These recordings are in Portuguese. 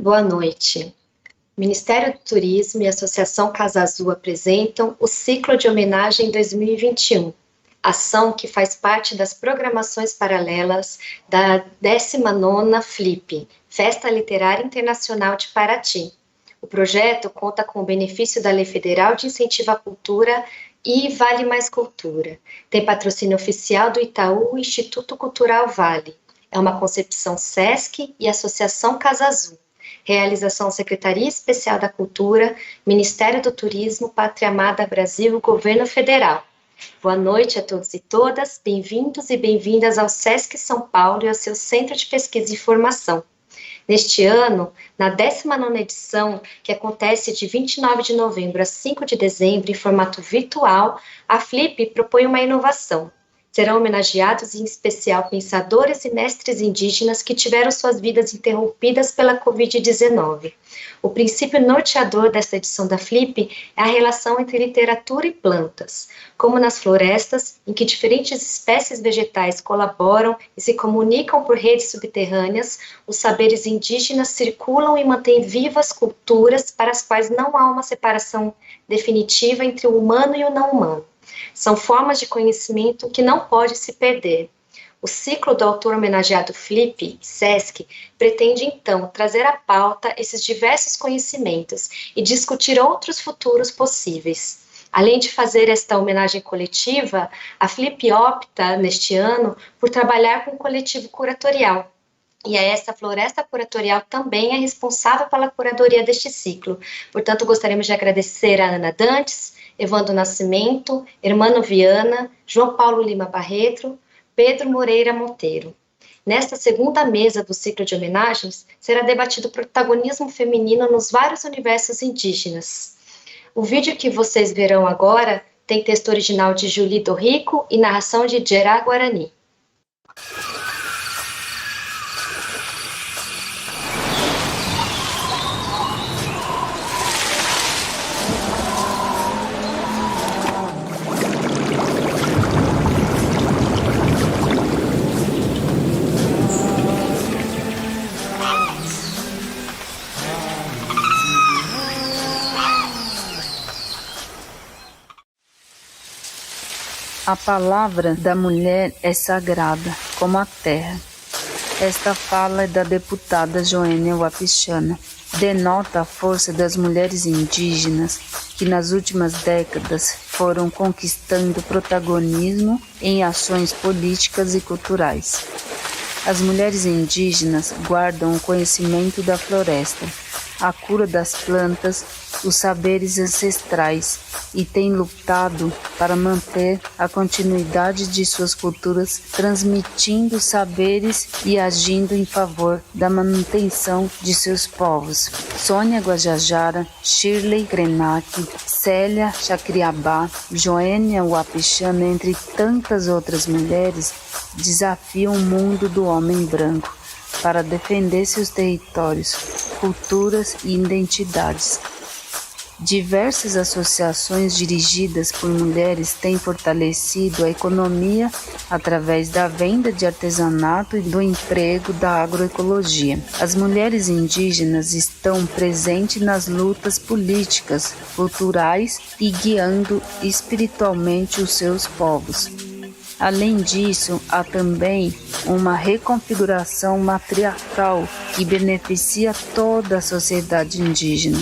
Boa noite. Ministério do Turismo e Associação Casa Azul apresentam o Ciclo de Homenagem 2021, ação que faz parte das programações paralelas da 19ª FLIP, Festa Literária Internacional de Paraty. O projeto conta com o benefício da Lei Federal de Incentivo à Cultura e Vale Mais Cultura. Tem patrocínio oficial do Itaú Instituto Cultural Vale. É uma concepção SESC e Associação Casa Azul. Realização Secretaria Especial da Cultura, Ministério do Turismo, Pátria Amada Brasil, Governo Federal. Boa noite a todos e todas, bem-vindos e bem-vindas ao SESC São Paulo e ao seu Centro de Pesquisa e Formação. Neste ano, na 19ª edição, que acontece de 29 de novembro a 5 de dezembro em formato virtual, a FLIP propõe uma inovação. Serão homenageados em especial pensadores e mestres indígenas que tiveram suas vidas interrompidas pela Covid-19. O princípio norteador desta edição da FLIP é a relação entre literatura e plantas, como nas florestas, em que diferentes espécies vegetais colaboram e se comunicam por redes subterrâneas, os saberes indígenas circulam e mantêm vivas culturas para as quais não há uma separação definitiva entre o humano e o não humano. São formas de conhecimento que não pode se perder. O ciclo do autor homenageado FLIP, SESC, pretende então trazer à pauta esses diversos conhecimentos e discutir outros futuros possíveis. Além de fazer esta homenagem coletiva, a FLIP opta, neste ano, por trabalhar com um coletivo curatorial. E essa floresta curatorial também é responsável pela curadoria deste ciclo. Portanto, gostaríamos de agradecer a Ana Dantes, Evandro Nascimento, Hermano Viana, João Paulo Lima Barreto, Pedro Moreira Monteiro. Nesta segunda mesa do ciclo de homenagens, será debatido o protagonismo feminino nos vários universos indígenas. O vídeo que vocês verão agora tem texto original de Julie Dorrico e narração de Gerá Guarani. A palavra da mulher é sagrada, como a terra. Esta fala é da deputada Joênia Wapichana. Denota a força das mulheres indígenas que nas últimas décadas foram conquistando protagonismo em ações políticas e culturais. As mulheres indígenas guardam o conhecimento da floresta, a cura das plantas, os saberes ancestrais e têm lutado para manter a continuidade de suas culturas, transmitindo saberes e agindo em favor da manutenção de seus povos. Sônia Guajajara, Shirley Krenak, Célia Chacriabá, Joênia Wapichana, entre tantas outras mulheres, desafiam o mundo do homem branco para defender seus territórios, culturas e identidades. Diversas associações dirigidas por mulheres têm fortalecido a economia através da venda de artesanato e do emprego da agroecologia. As mulheres indígenas estão presentes nas lutas políticas, culturais e guiando espiritualmente os seus povos. Além disso, há também uma reconfiguração matriarcal que beneficia toda a sociedade indígena,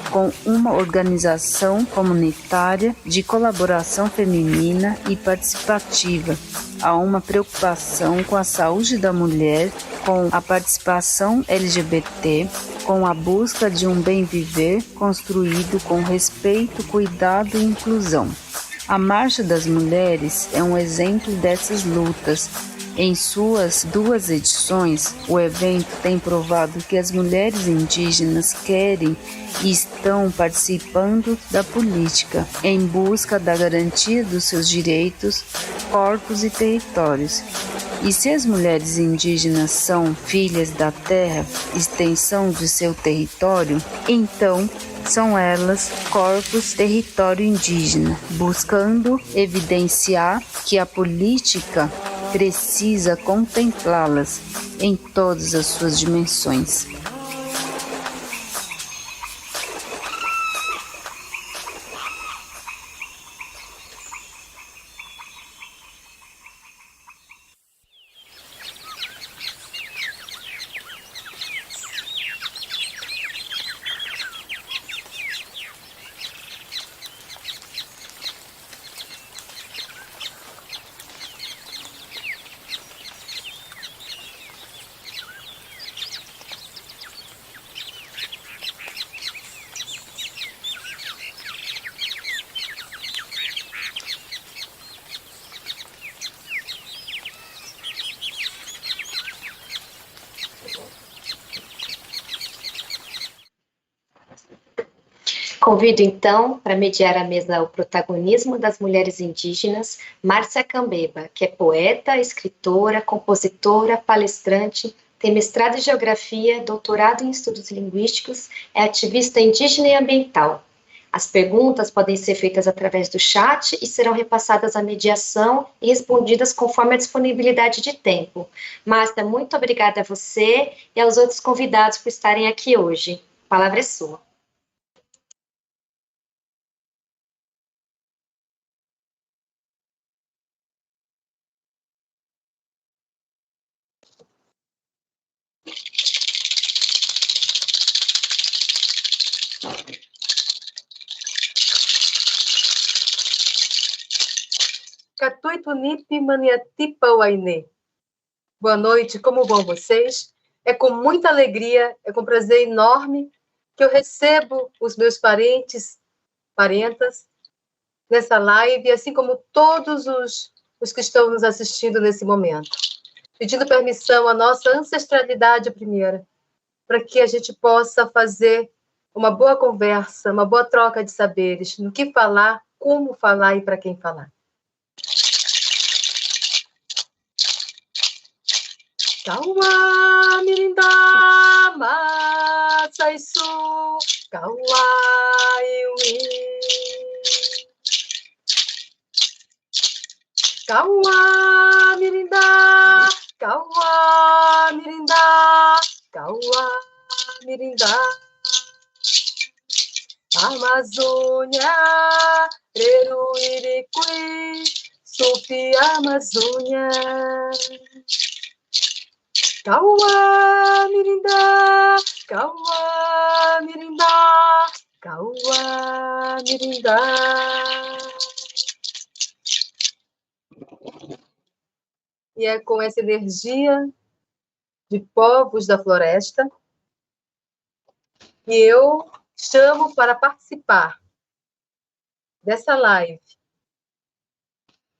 com uma organização comunitária de colaboração feminina e participativa. Há uma preocupação com a saúde da mulher, com a participação LGBT, com a busca de um bem viver construído com respeito, cuidado e inclusão. A Marcha das Mulheres é um exemplo dessas lutas. Em suas 2 edições, o evento tem provado que as mulheres indígenas querem e estão participando da política em busca da garantia dos seus direitos, corpos e territórios. E se as mulheres indígenas são filhas da terra, extensão de seu território, então são elas corpos território indígena, buscando evidenciar que a política precisa contemplá-las em todas as suas dimensões. Convido, então, para mediar a mesa o protagonismo das mulheres indígenas, Márcia Cambeba, que é poeta, escritora, compositora, palestrante, tem mestrado em Geografia, doutorado em Estudos Linguísticos, é ativista indígena e ambiental. As perguntas podem ser feitas através do chat e serão repassadas à mediação e respondidas conforme a disponibilidade de tempo. Márcia, muito obrigada a você e aos outros convidados por estarem aqui hoje. A palavra é sua. Catuitunipi maniatipa waine. Boa noite, como vão vocês? É com muita alegria, é com prazer enorme que eu recebo os meus parentas, nessa live, assim como todos os que estão nos assistindo nesse momento. Pedindo permissão à nossa ancestralidade primeira, para que a gente possa fazer uma boa conversa, uma boa troca de saberes, no que falar, como falar e para quem falar. Kawa mirinda masaisu kawa iwi kawa mirinda Amazônia Reruiriqui Sufi Amazônia Kaua mirinda, kaua mirinda, kaua mirinda. E é com essa energia de povos da floresta que eu chamo para participar dessa live,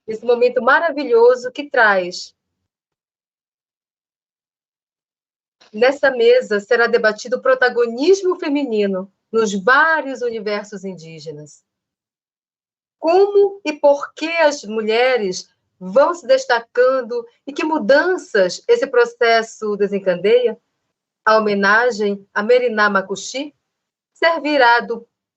desse momento maravilhoso que traz. Nessa mesa será debatido o protagonismo feminino nos vários universos indígenas. Como e por que as mulheres vão se destacando e que mudanças esse processo desencadeia? A homenagem a Meriná Makuxi servirá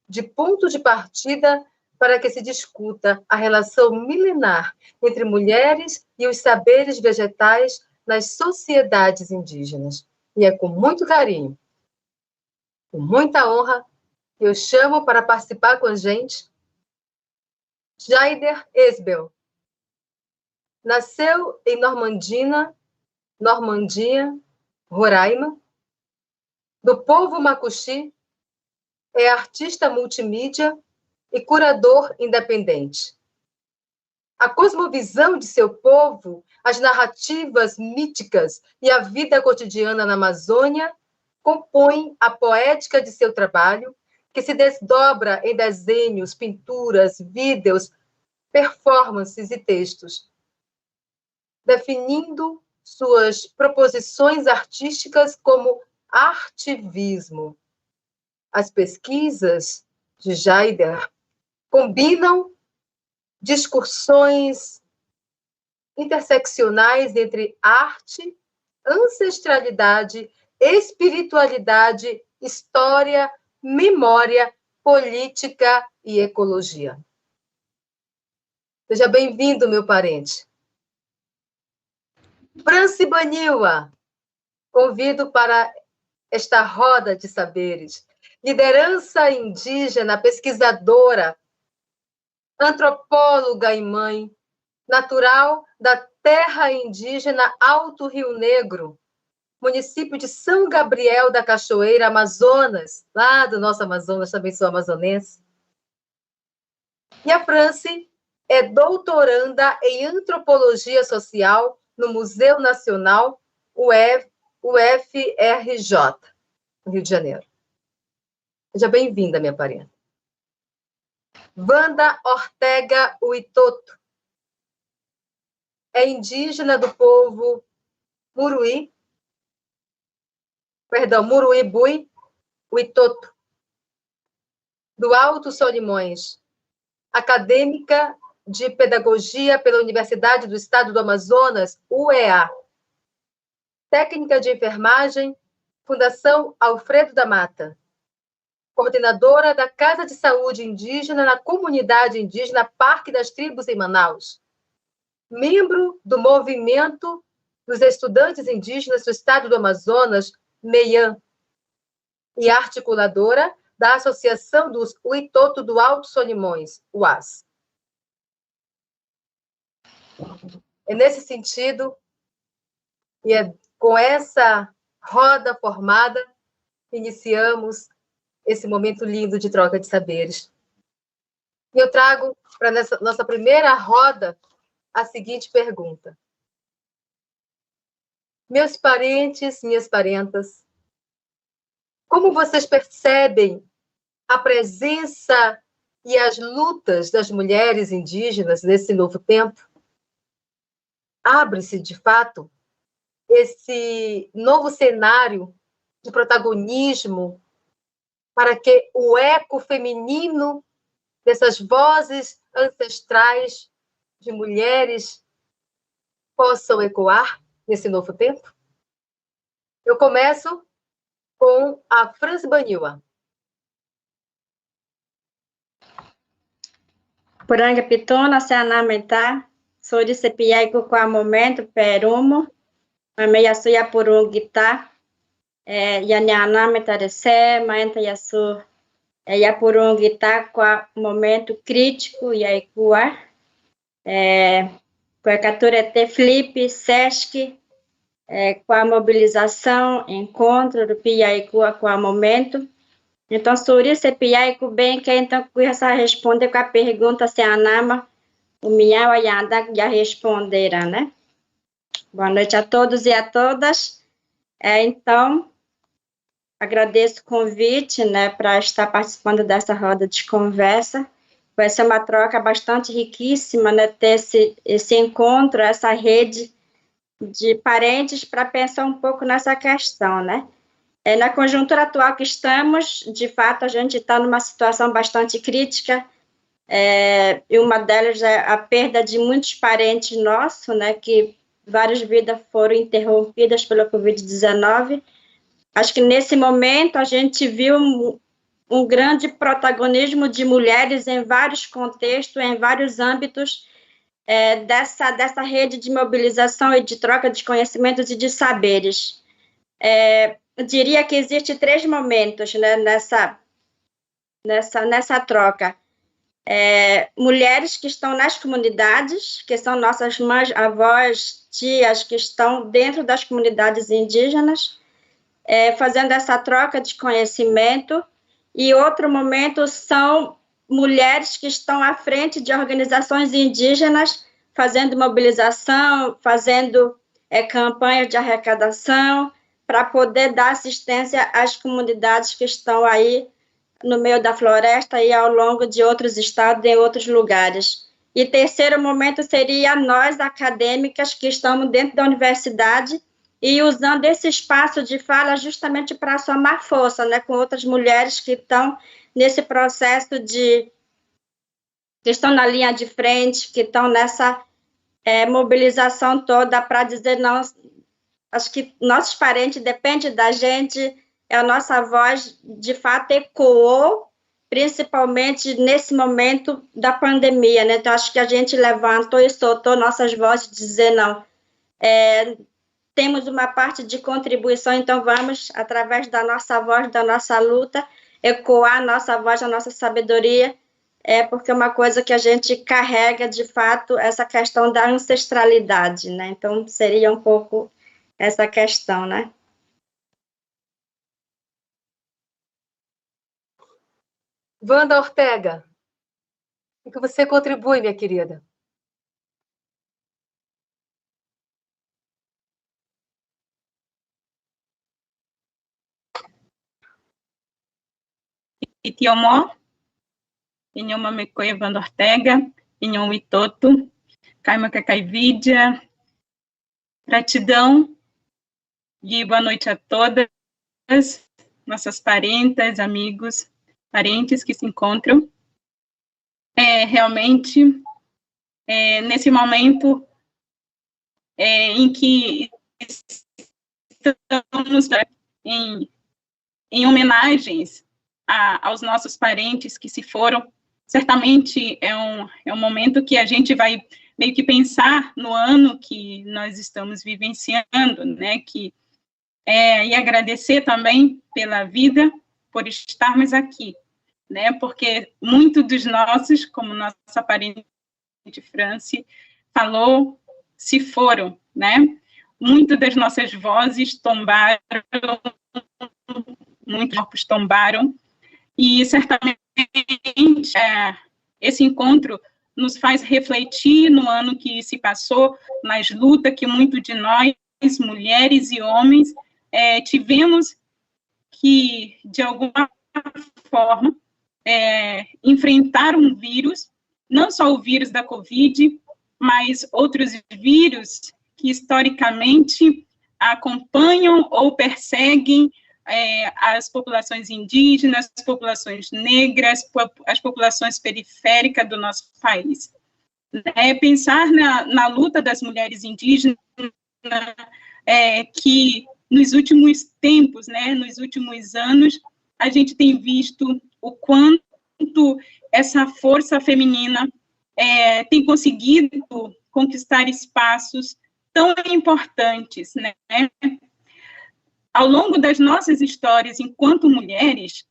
de ponto de partida para que se discuta a relação milenar entre mulheres e os saberes vegetais nas sociedades indígenas. E é com muito carinho, com muita honra, que eu chamo para participar com a gente Jaider Esbel. Nasceu em Normandia, Roraima, do povo Makuxi, é artista multimídia e curador independente. A cosmovisão de seu povo, as narrativas míticas e a vida cotidiana na Amazônia compõem a poética de seu trabalho, que se desdobra em desenhos, pinturas, vídeos, performances e textos, definindo suas proposições artísticas como artivismo. As pesquisas de Jaider combinam discussões interseccionais entre arte, ancestralidade, espiritualidade, história, memória, política e ecologia. Seja bem-vindo, meu parente. Franci Baniwa, convido para esta roda de saberes. Liderança indígena, pesquisadora, antropóloga e mãe, natural da terra indígena Alto Rio Negro, município de São Gabriel da Cachoeira, Amazonas, lá do nosso Amazonas, também sou amazonense. E a Franci é doutoranda em antropologia social no Museu Nacional UFRJ, no Rio de Janeiro. Seja bem-vinda, minha parenta. Wanda Ortega Uitoto é indígena do povo Muruí-Bui Uitoto. do Alto Solimões, acadêmica de Pedagogia pela Universidade do Estado do Amazonas, UEA, técnica de enfermagem, Fundação Alfredo da Mata, coordenadora da Casa de Saúde Indígena na Comunidade Indígena Parque das Tribos, em Manaus, membro do Movimento dos Estudantes Indígenas do Estado do Amazonas, MEIAN, e articuladora da Associação dos Uitoto do Alto Solimões, UAS. É nesse sentido, e é com essa roda formada, iniciamos esse momento lindo de troca de saberes. E eu trago para nossa primeira roda a seguinte pergunta. Meus parentes, minhas parentas, como vocês percebem a presença e as lutas das mulheres indígenas nesse novo tempo? Abre-se, de fato, esse novo cenário de protagonismo para que o eco feminino dessas vozes ancestrais de mulheres possam ecoar nesse novo tempo? Eu começo com a Franz Baniwa. Puranga pitona se anamenta, sori se piai com a momento perumo, mas meia suia purungita, ya anamenta de se, maenta yasu, ya purungita com a momento crítico e aí com a captura flip, sesc, com a mobilização, encontro do Piaicu com o momento. Então, sobre esse Piaicu bem, que então começa a responder com a pergunta se a Nama, o Miau e a Anda já responderam, né? Boa noite a todos e a todas. Então, agradeço o convite, né, para estar participando dessa roda de conversa. Vai ser uma troca bastante riquíssima, né, ter esse encontro, essa rede de parentes para pensar um pouco nessa questão, né? Na conjuntura atual que estamos, de fato, a gente está numa situação bastante crítica, e uma delas é a perda de muitos parentes nossos, né, que várias vidas foram interrompidas pela Covid-19. Acho que nesse momento a gente viu um grande protagonismo de mulheres em vários contextos, em vários âmbitos, dessa rede de mobilização e de troca de conhecimentos e de saberes. Eu diria que existe 3 momentos, né, nessa troca. Mulheres que estão nas comunidades, que são nossas mães, avós, tias, que estão dentro das comunidades indígenas, fazendo essa troca de conhecimento. E outro momento são mulheres que estão à frente de organizações indígenas, fazendo mobilização, fazendo campanhas de arrecadação, para poder dar assistência às comunidades que estão aí no meio da floresta e ao longo de outros estados e em outros lugares. E terceiro momento seria nós, acadêmicas, que estamos dentro da universidade e usando esse espaço de fala justamente para somar força, né, com outras mulheres que estão nesse processo que estão na linha de frente, que estão nessa mobilização toda para dizer, não, acho que nossos parentes dependem da gente, a nossa voz, de fato, ecoou, principalmente nesse momento da pandemia, né? Então, acho que a gente levantou e soltou nossas vozes, dizer, não, temos uma parte de contribuição, então vamos, através da nossa voz, da nossa luta, ecoar a nossa voz, a nossa sabedoria, porque é uma coisa que a gente carrega, de fato, essa questão da ancestralidade, né? Então, seria um pouco essa questão, né? Wanda Ortega, o que você contribui, minha querida? Itiomó, Inhoma Mecoia Wanda Ortega, Inhom Itoto, Caima Cacaivídia. Gratidão e boa noite a todas, nossas parentas, amigos. parentes que se encontram realmente nesse momento em que estamos em homenagens aos nossos parentes que se foram. Certamente é um momento que a gente vai meio que pensar no ano que nós estamos vivenciando, né, e agradecer também pela vida, por estarmos aqui, né, porque muitos dos nossos, como nossa parente Franci falou, se foram, né, muitas das nossas vozes tombaram, muitos corpos tombaram, e certamente esse encontro nos faz refletir no ano que se passou, nas lutas que muitos de nós, mulheres e homens, tivemos que, de alguma forma, enfrentar um vírus, não só o vírus da Covid, mas outros vírus que, historicamente, acompanham ou perseguem as populações indígenas, as populações negras, as populações periféricas do nosso país. Pensar na luta das mulheres indígenas, que nos últimos tempos, né, nos últimos anos, a gente tem visto o quanto essa força feminina tem conseguido conquistar espaços tão importantes, né? Ao longo das nossas histórias enquanto mulheres,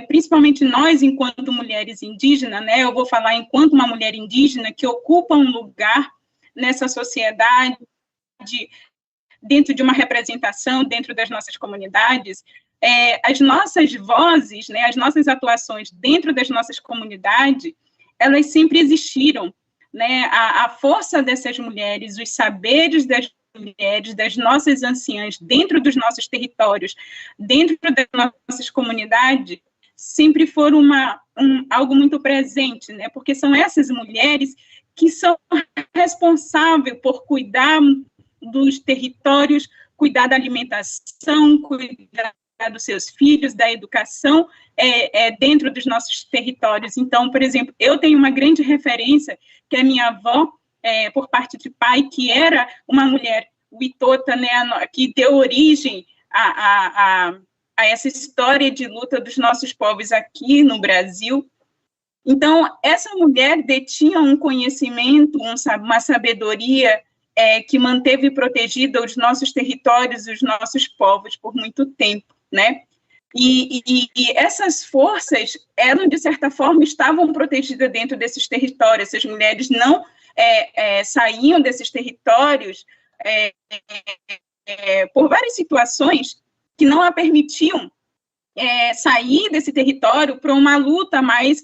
principalmente nós enquanto mulheres indígenas, né, eu vou falar enquanto uma mulher indígena que ocupa um lugar nessa sociedade, dentro de uma representação, dentro das nossas comunidades, as nossas vozes, né, as nossas atuações dentro das nossas comunidades, elas sempre existiram, né, a força dessas mulheres, os saberes das mulheres, das nossas anciãs, dentro dos nossos territórios, dentro das nossas comunidades, sempre foram algo muito presente, né? Porque são essas mulheres que são responsáveis por cuidar dos territórios, cuidar da alimentação, cuidar dos seus filhos, da educação, dentro dos nossos territórios. Então, por exemplo, eu tenho uma grande referência, que é a minha avó, por parte de pai, que era uma mulher Witota, né, que deu origem a essa história de luta dos nossos povos aqui no Brasil. Então, essa mulher detinha um conhecimento, uma sabedoria que manteve protegida os nossos territórios, os nossos povos por muito tempo, né? E essas forças eram, de certa forma, estavam protegidas dentro desses territórios. Essas mulheres não saíam desses territórios por várias situações que não a permitiam sair desse território para uma luta mais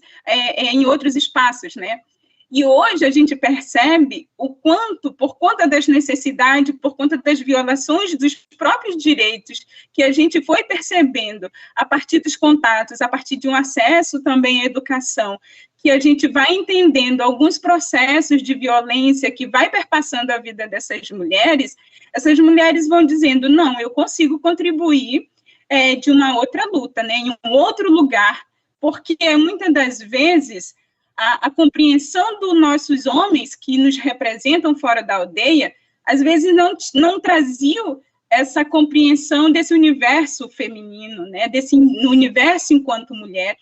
em outros espaços, né? E hoje a gente percebe o quanto, por conta das necessidades, por conta das violações dos próprios direitos que a gente foi percebendo a partir dos contatos, a partir de um acesso também à educação, que a gente vai entendendo alguns processos de violência que vai perpassando a vida dessas mulheres, essas mulheres vão dizendo, não, eu consigo contribuir de uma outra luta, né, em um outro lugar, porque muitas das vezes a compreensão dos nossos homens que nos representam fora da aldeia, às vezes não traziam essa compreensão desse universo feminino, né, desse universo enquanto mulher,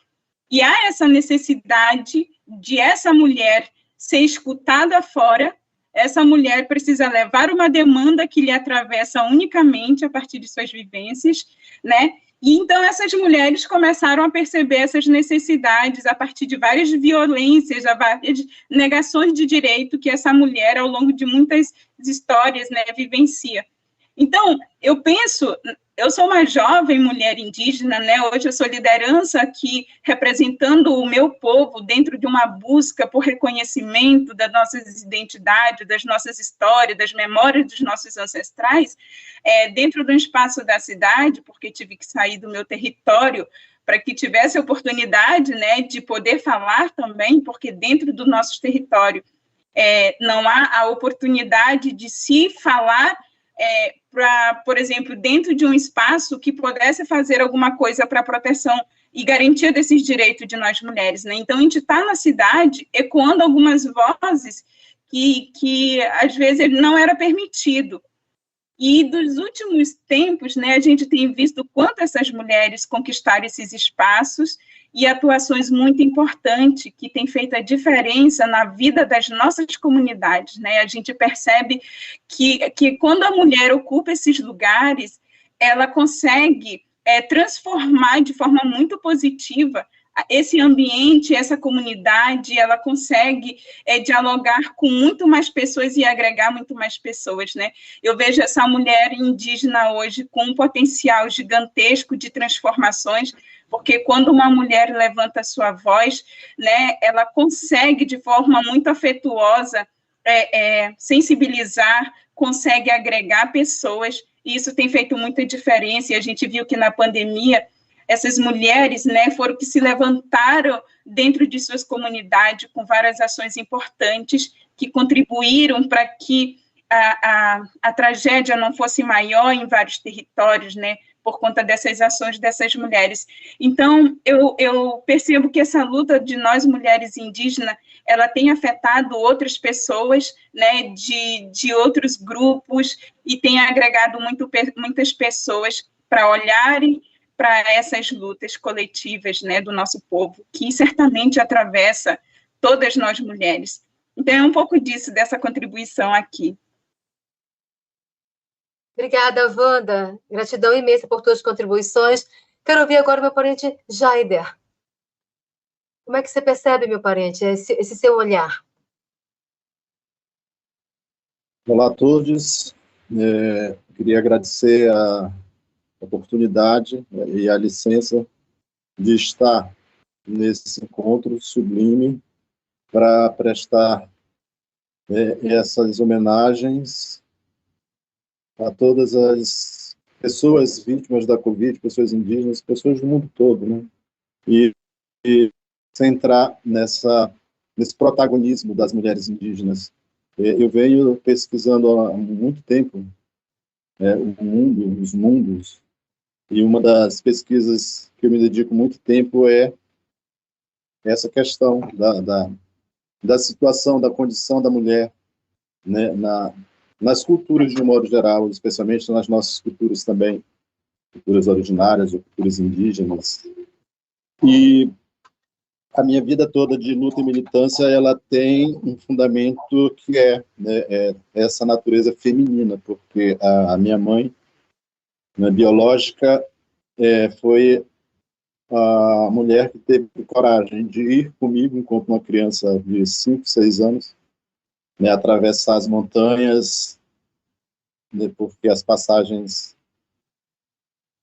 e há essa necessidade de essa mulher ser escutada fora. Essa mulher precisa levar uma demanda que lhe atravessa unicamente a partir de suas vivências, né? E então essas mulheres começaram a perceber essas necessidades a partir de várias violências, a várias negações de direito que essa mulher, ao longo de muitas histórias, né, vivencia. Então, eu penso, eu sou uma jovem mulher indígena, né? Hoje eu sou liderança aqui, representando o meu povo dentro de uma busca por reconhecimento das nossas identidades, das nossas histórias, das memórias dos nossos ancestrais, dentro do espaço da cidade, porque tive que sair do meu território para que tivesse a oportunidade, né, de poder falar também, porque dentro do nosso território não há a oportunidade de se falar por exemplo, dentro de um espaço que pudesse fazer alguma coisa para a proteção e garantia desses direitos de nós mulheres, né? Então, a gente está na cidade ecoando algumas vozes que às vezes não era permitido. E dos últimos tempos, né, a gente tem visto o quanto essas mulheres conquistaram esses espaços e atuações muito importantes que têm feito a diferença na vida das nossas comunidades, né? A gente percebe que quando a mulher ocupa esses lugares, ela consegue transformar de forma muito positiva esse ambiente, essa comunidade, ela consegue dialogar com muito mais pessoas e agregar muito mais pessoas, né? Eu vejo essa mulher indígena hoje com um potencial gigantesco de transformações, porque quando uma mulher levanta a sua voz, né, ela consegue, de forma muito afetuosa, sensibilizar, consegue agregar pessoas, e isso tem feito muita diferença, e a gente viu que na pandemia, essas mulheres, né, foram que se levantaram dentro de suas comunidades com várias ações importantes que contribuíram para que a tragédia não fosse maior em vários territórios, né, por conta dessas ações dessas mulheres. Então, eu percebo que essa luta de nós, mulheres indígenas, ela tem afetado outras pessoas, né, de outros grupos, e tem agregado muitas pessoas para olharem para essas lutas coletivas, né, do nosso povo, que certamente atravessa todas nós mulheres. Então, é um pouco disso, dessa contribuição aqui. Obrigada, Wanda. Gratidão imensa por suas contribuições. Quero ouvir agora o meu parente Jaider. Como é que você percebe, meu parente, esse seu olhar? Olá a todos. Queria agradecer a oportunidade e a licença de estar nesse encontro sublime para prestar essas homenagens a todas as pessoas vítimas da Covid, pessoas indígenas, pessoas do mundo todo, né? E centrar nesse protagonismo das mulheres indígenas. Eu venho pesquisando há muito tempo o mundo, os mundos, e uma das pesquisas que eu me dedico muito tempo é essa questão da situação, da condição da mulher, né, nas culturas de um modo geral, especialmente nas nossas culturas também, culturas originárias ou culturas indígenas. E a minha vida toda de luta e militância, ela tem um fundamento que é essa natureza feminina, porque a minha mãe, né, biológica, foi a mulher que teve coragem de ir comigo, enquanto uma criança de 5, 6 anos, né, atravessar as montanhas, né, porque as passagens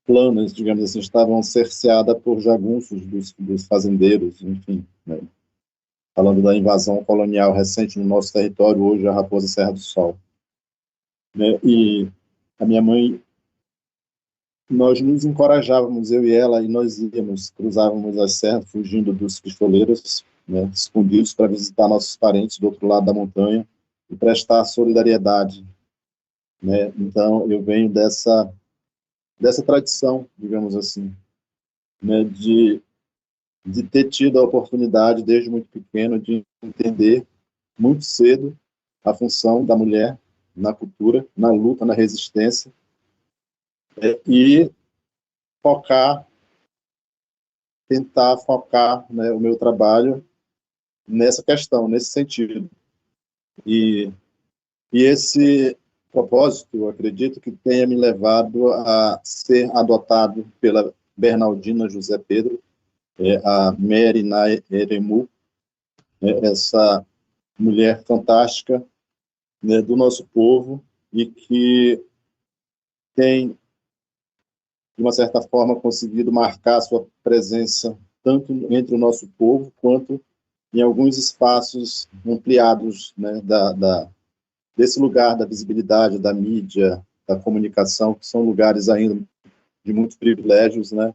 planas, digamos assim, estavam cerceadas por jagunços dos fazendeiros, enfim, né, falando da invasão colonial recente no nosso território, hoje a Raposa Serra do Sol. Né, e a minha mãe, nós nos encorajávamos, eu e ela, e nós cruzávamos as serras, fugindo dos pistoleiros, né, escondidos, para visitar nossos parentes do outro lado da montanha e prestar solidariedade, né? Então, eu venho dessa tradição, digamos assim, né, de ter tido a oportunidade, desde muito pequeno, de entender muito cedo a função da mulher na cultura, na luta, na resistência, e tentar focar, né, o meu trabalho nessa questão, nesse sentido. E esse propósito, eu acredito que tenha me levado a ser adotado pela Bernardina José Pedro, a Mary Naeremu, essa mulher fantástica, né, do nosso povo, e que tem, de uma certa forma, conseguido marcar sua presença tanto entre o nosso povo, quanto em alguns espaços ampliados, né, desse lugar da visibilidade, da mídia, da comunicação, que são lugares ainda de muitos privilégios, né?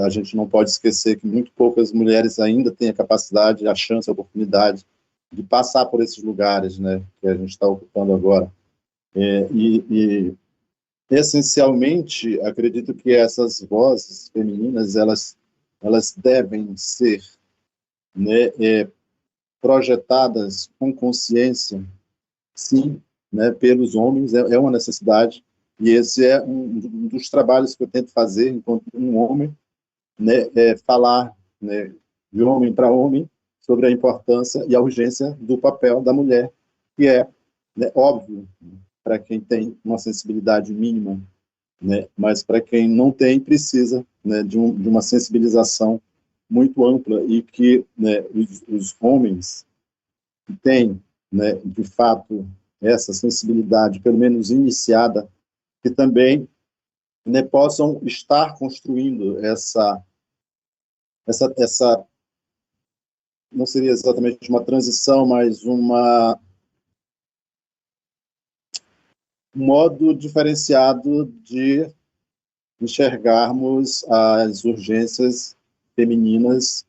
A gente não pode esquecer que muito poucas mulheres ainda têm a capacidade, a chance, a oportunidade de passar por esses lugares, né, que a gente está ocupando agora. Essencialmente, acredito que essas vozes femininas, elas elas devem ser, né, projetadas com consciência, sim, né, pelos homens, é uma necessidade, e esse é um dos trabalhos que eu tento fazer enquanto um homem, né, falar, né, de homem para homem sobre a importância e a urgência do papel da mulher, que é, né, óbvio para quem tem uma sensibilidade mínima, né, mas para quem não tem, precisa, né, de uma sensibilização muito ampla, e que, né, os homens que têm, né, de fato, essa sensibilidade, pelo menos iniciada, que também, né, possam estar construindo essa, não seria exatamente uma transição, mas um modo diferenciado de enxergarmos as urgências femininas,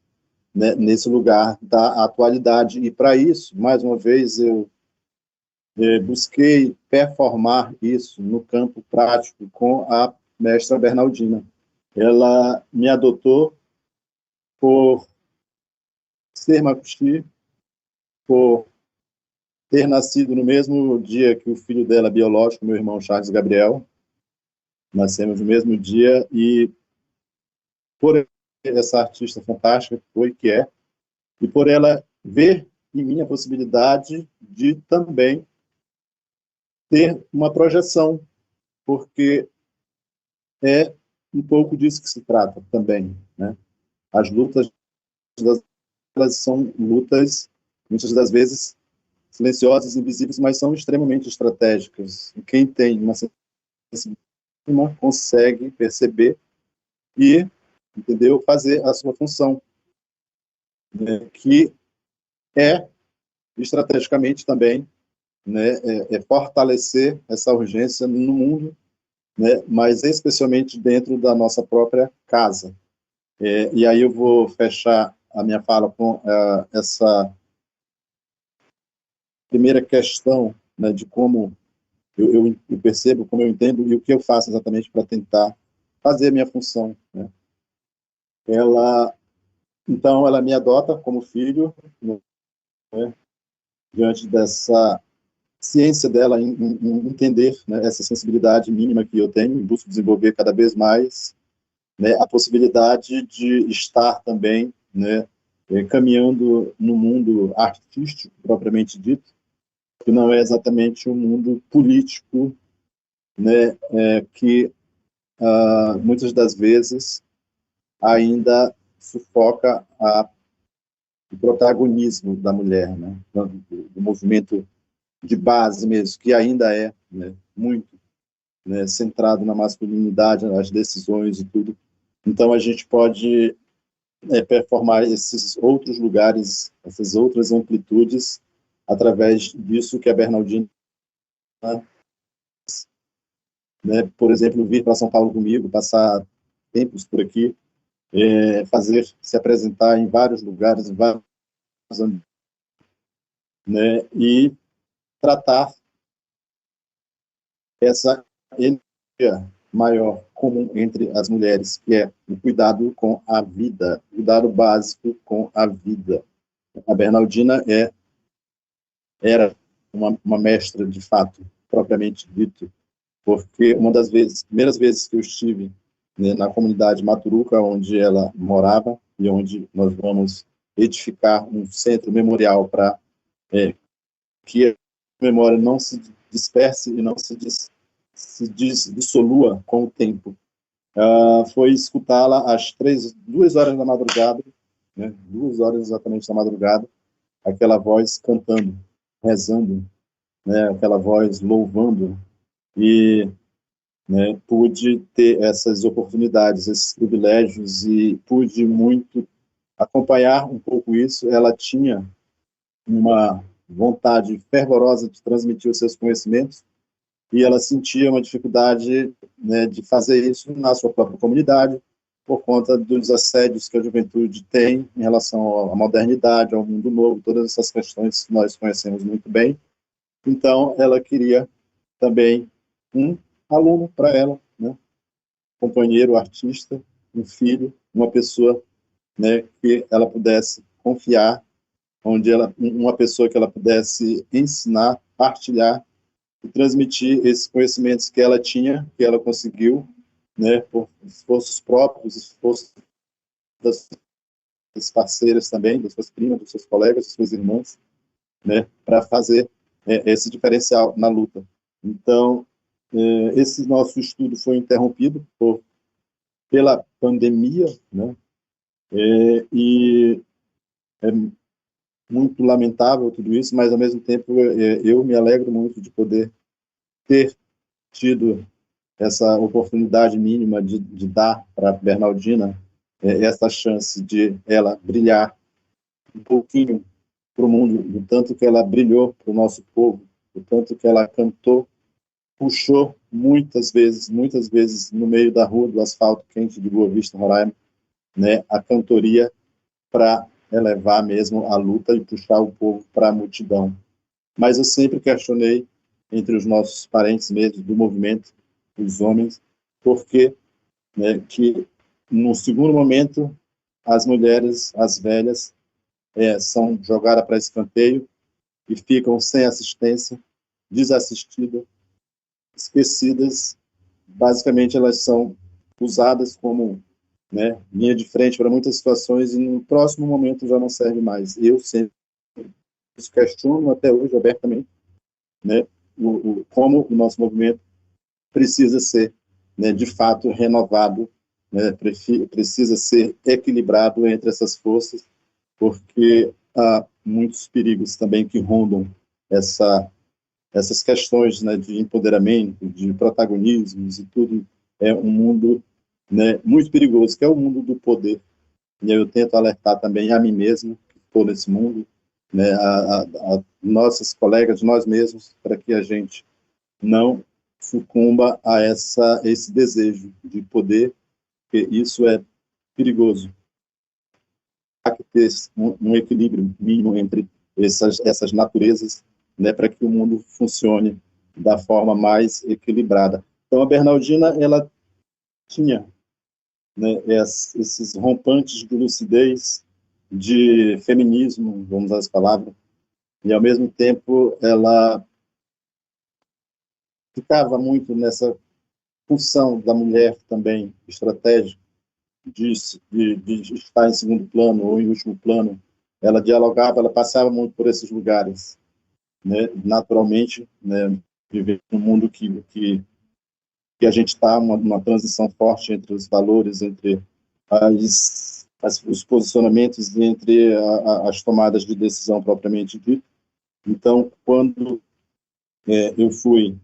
né, nesse lugar da atualidade. E, para isso, mais uma vez, eu busquei performar isso no campo prático com a mestra Bernaldina. Ela me adotou por ser macuxi, por ter nascido no mesmo dia que o filho dela biológico, meu irmão Charles Gabriel. Nascemos no mesmo dia, e por essa artista fantástica que foi, que é, e por ela ver em mim a possibilidade de também ter uma projeção, porque é um pouco disso que se trata também, né? As lutas, elas são lutas, muitas das vezes, silenciosas, invisíveis, mas são extremamente estratégicas. E quem tem uma sensibilidade consegue perceber e, entendeu, fazer a sua função, né, que é, estrategicamente também, né, fortalecer essa urgência no mundo, né, mas especialmente dentro da nossa própria casa. E aí eu vou fechar a minha fala com essa primeira questão, né, de como eu percebo, como eu entendo e o que eu faço exatamente para tentar fazer a minha função, né? Então, ela me adota como filho, né, diante dessa ciência dela em entender, né, essa sensibilidade mínima que eu tenho, e busco desenvolver cada vez mais, né, a possibilidade de estar também, né, caminhando no mundo artístico, propriamente dito, que não é exatamente um mundo político, né, que muitas das vezes ainda sufoca o protagonismo da mulher, né, do movimento de base mesmo, que ainda é, né, muito, né, centrado na masculinidade, nas decisões e tudo. Então, a gente pode performar esses outros lugares, essas outras amplitudes, através disso que a Bernaldina, né, por exemplo, vir para São Paulo comigo, passar tempos por aqui, se apresentar em vários lugares, em vários, né, e tratar essa energia maior comum entre as mulheres, que é o cuidado com a vida, o cuidado básico com a vida. A Bernaldina era uma mestra, de fato, propriamente dito, porque uma das primeiras vezes que eu estive, né, na comunidade Maturuca, onde ela morava, e onde nós vamos edificar um centro memorial para que a memória não se disperse e não se dissolua com o tempo. Foi escutá-la às 2 horas da madrugada, né, 2 horas exatamente da madrugada, aquela voz cantando, rezando, né, aquela voz louvando, e, né, pude ter essas oportunidades, esses privilégios, e pude muito acompanhar um pouco isso. Ela tinha uma vontade fervorosa de transmitir os seus conhecimentos, e ela sentia uma dificuldade, né, de fazer isso na sua própria comunidade, por conta dos assédios que a juventude tem em relação à modernidade, ao mundo novo, todas essas questões que nós conhecemos muito bem. Então, ela queria também um aluno para ela, né, companheiro, artista, um filho, uma pessoa né, que ela pudesse confiar, onde uma pessoa que ela pudesse ensinar, partilhar e transmitir esses conhecimentos que ela tinha, que ela conseguiu, né, por esforços próprios, esforços das parceiras também, das suas primas, dos seus colegas, das suas irmãs, né, para fazer esse diferencial na luta. Então, esse nosso estudo foi interrompido pela pandemia, né, e é muito lamentável tudo isso, mas, ao mesmo tempo, eu me alegro muito de poder ter tido essa oportunidade mínima de dar para a Bernardina essa chance de ela brilhar um pouquinho para o mundo, do tanto que ela brilhou para o nosso povo, do tanto que ela cantou, puxou muitas vezes, no meio da rua, do asfalto quente de Boa Vista, Roraima, né, a cantoria para elevar mesmo a luta e puxar o povo para a multidão. Mas eu sempre questionei, entre os nossos parentes mesmo do movimento, os homens, porque, né, que no segundo momento as mulheres, as velhas, são jogadas para escanteio e ficam sem assistência, desassistidas, esquecidas. Basicamente, elas são usadas como, né, linha de frente para muitas situações e no próximo momento já não serve mais. Eu sempre questiono até hoje abertamente, né, como o nosso movimento precisa ser, né, de fato renovado, né, precisa ser equilibrado entre essas forças, porque há muitos perigos também que rondam essas questões, né, de empoderamento, de protagonismos e tudo. É um mundo, né, muito perigoso, que é o mundo do poder. E eu tento alertar também a mim mesmo, que estou nesse mundo, né, a nossas colegas, nós mesmos, para que a gente não sucumba a esse desejo de poder, porque isso é perigoso. Há que ter um equilíbrio mínimo entre essas naturezas, né, para que o mundo funcione da forma mais equilibrada. Então, a Bernardina, ela tinha, né, esses rompantes de lucidez, de feminismo, vamos usar essa palavra, e, ao mesmo tempo, ela ficava muito nessa função da mulher também, estratégica, de estar em segundo plano ou em último plano. Ela dialogava, ela passava muito por esses lugares, né, naturalmente, né, vivendo num mundo que a gente está numa transição forte entre os valores, entre os posicionamentos e entre as tomadas de decisão propriamente dita. Então, quando eu fui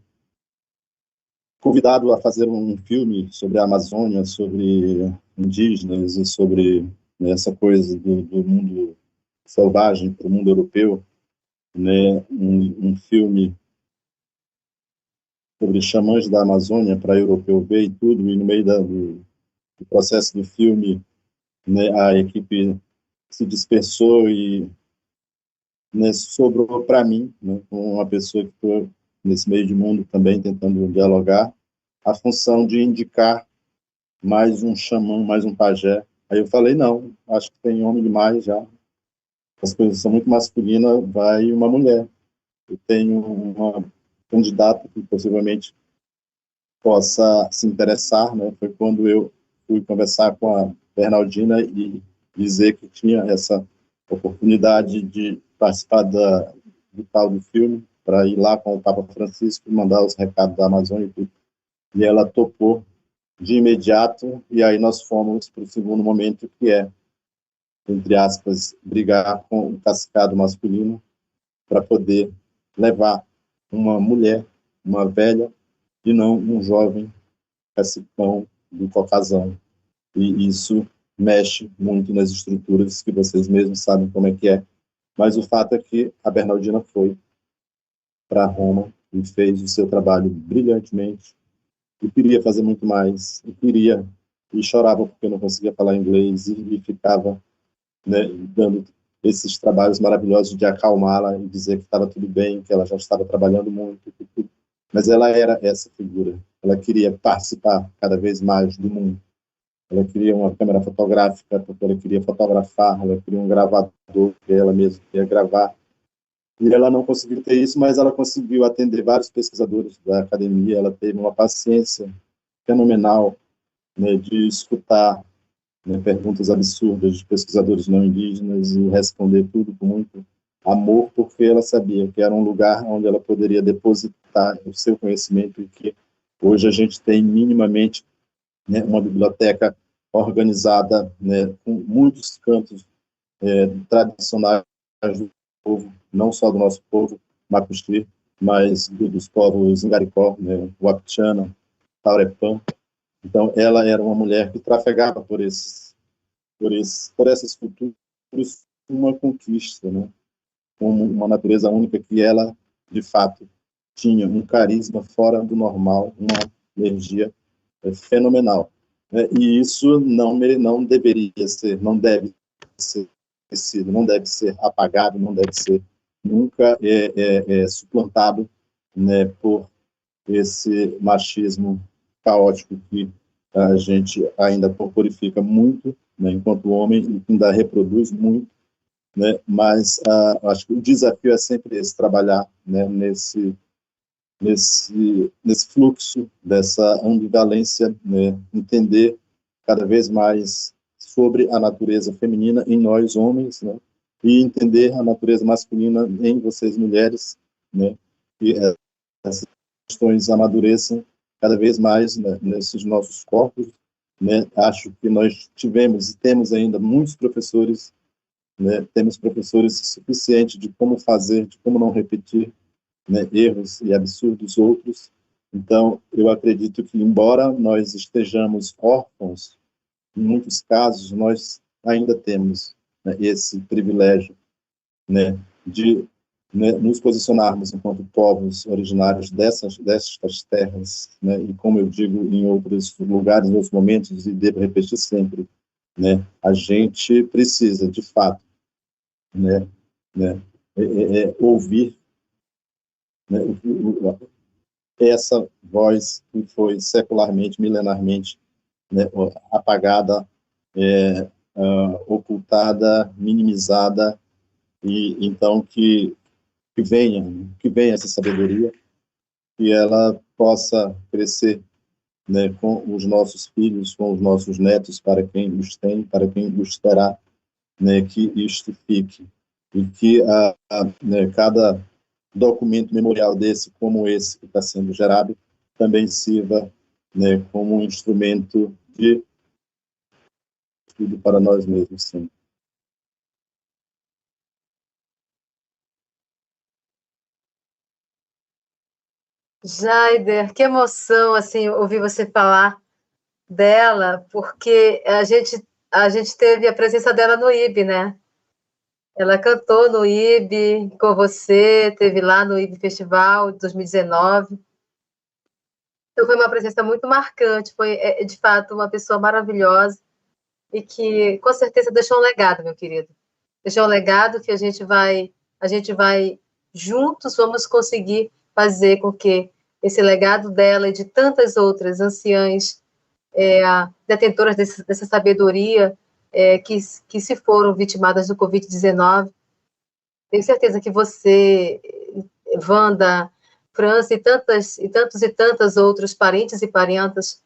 convidado a fazer um filme sobre a Amazônia, sobre indígenas e sobre, né, essa coisa do mundo selvagem para o mundo europeu, né, um filme sobre xamãs da Amazônia para europeu ver e tudo, e no meio do processo do filme, né, a equipe se dispersou e, né, sobrou para mim, né, com uma pessoa que estou nesse meio de mundo também tentando dialogar, a função de indicar mais um xamã, mais um pajé. Aí eu falei, não, acho que tem homem demais já, as coisas são muito masculinas, vai uma mulher. Eu tenho uma candidata que possivelmente possa se interessar, né? Foi quando eu fui conversar com a Bernardina e dizer que tinha essa oportunidade de participar do tal do filme, para ir lá com o Papa Francisco, mandar os recados da Amazônia e tudo. E ela topou de imediato, e aí nós fomos para o segundo momento, que é, entre aspas, brigar com o cascado masculino para poder levar uma mulher, uma velha, e não um jovem cacicão do Caucasão. E isso mexe muito nas estruturas que vocês mesmos sabem como é que é. Mas o fato é que a Bernardina foi para Roma e fez o seu trabalho brilhantemente. E queria fazer muito mais, e chorava porque não conseguia falar inglês, e ficava, né, dando esses trabalhos maravilhosos de acalmá-la e dizer que estava tudo bem, que ela já estava trabalhando muito, mas ela era essa figura, ela queria participar cada vez mais do mundo, ela queria uma câmera fotográfica, porque ela queria fotografar, ela queria um gravador, que ela mesma queria gravar. E ela não conseguiu ter isso, mas ela conseguiu atender vários pesquisadores da academia, ela teve uma paciência fenomenal, né, de escutar, né, perguntas absurdas de pesquisadores não indígenas e responder tudo com muito amor, porque ela sabia que era um lugar onde ela poderia depositar o seu conhecimento e que hoje a gente tem minimamente, né, uma biblioteca organizada, né, com muitos cantos tradicionais do povo, não só do nosso povo Macuxi, mas dos povos Ingaricó, né, Wapixana, Taurepã. Então, ela era uma mulher que trafegava por essas culturas, uma conquista, né, como uma natureza única que ela, de fato, tinha um carisma fora do normal, uma energia fenomenal. E isso não deveria ser, não deve ser esquecido, não deve ser apagado, não deve ser nunca suplantado, né, por esse machismo caótico que a gente ainda corporifica muito, né, enquanto homem, e ainda reproduz muito, né, mas acho que o desafio é sempre esse, trabalhar, né, nesse fluxo dessa ambivalência, né, entender cada vez mais sobre a natureza feminina em nós, homens, né, e entender a natureza masculina em vocês, mulheres, né, e essas questões amadureçam cada vez mais, né, nesses nossos corpos, né. Acho que nós tivemos e temos ainda muitos professores, né, temos professores suficientes de como fazer, de como não repetir, né, erros e absurdos outros. Então, eu acredito que, embora nós estejamos órfãos, em muitos casos, nós ainda temos, né, esse privilégio, né, de, né, nos posicionarmos enquanto povos originários destas terras, né, e como eu digo em outros lugares, em outros momentos, e devo repetir sempre, né, a gente precisa, de fato, né, ouvir, né, essa voz que foi secularmente, milenarmente, né, apagada, ocultada, minimizada, e então que venha essa sabedoria, que ela possa crescer, né, com os nossos filhos, com os nossos netos, para quem os tem, para quem os terá, né, que isto fique, e que né, cada documento memorial desse, como esse que está sendo gerado, também sirva, né, como um instrumento de estudo para nós mesmos, sim. Jaider, que emoção, assim, ouvir você falar dela, porque a gente teve a presença dela no IB, né? Ela cantou no IB com você, teve lá no IB Festival de 2019. Então foi uma presença muito marcante, foi de fato uma pessoa maravilhosa e que com certeza deixou um legado, meu querido. Deixou um legado que a gente vai juntos, vamos conseguir fazer com que esse legado dela e de tantas outras anciãs detentoras dessa sabedoria que se foram vitimadas do Covid-19. Tenho certeza que você, Wanda, França e tantas outros parentes e parentas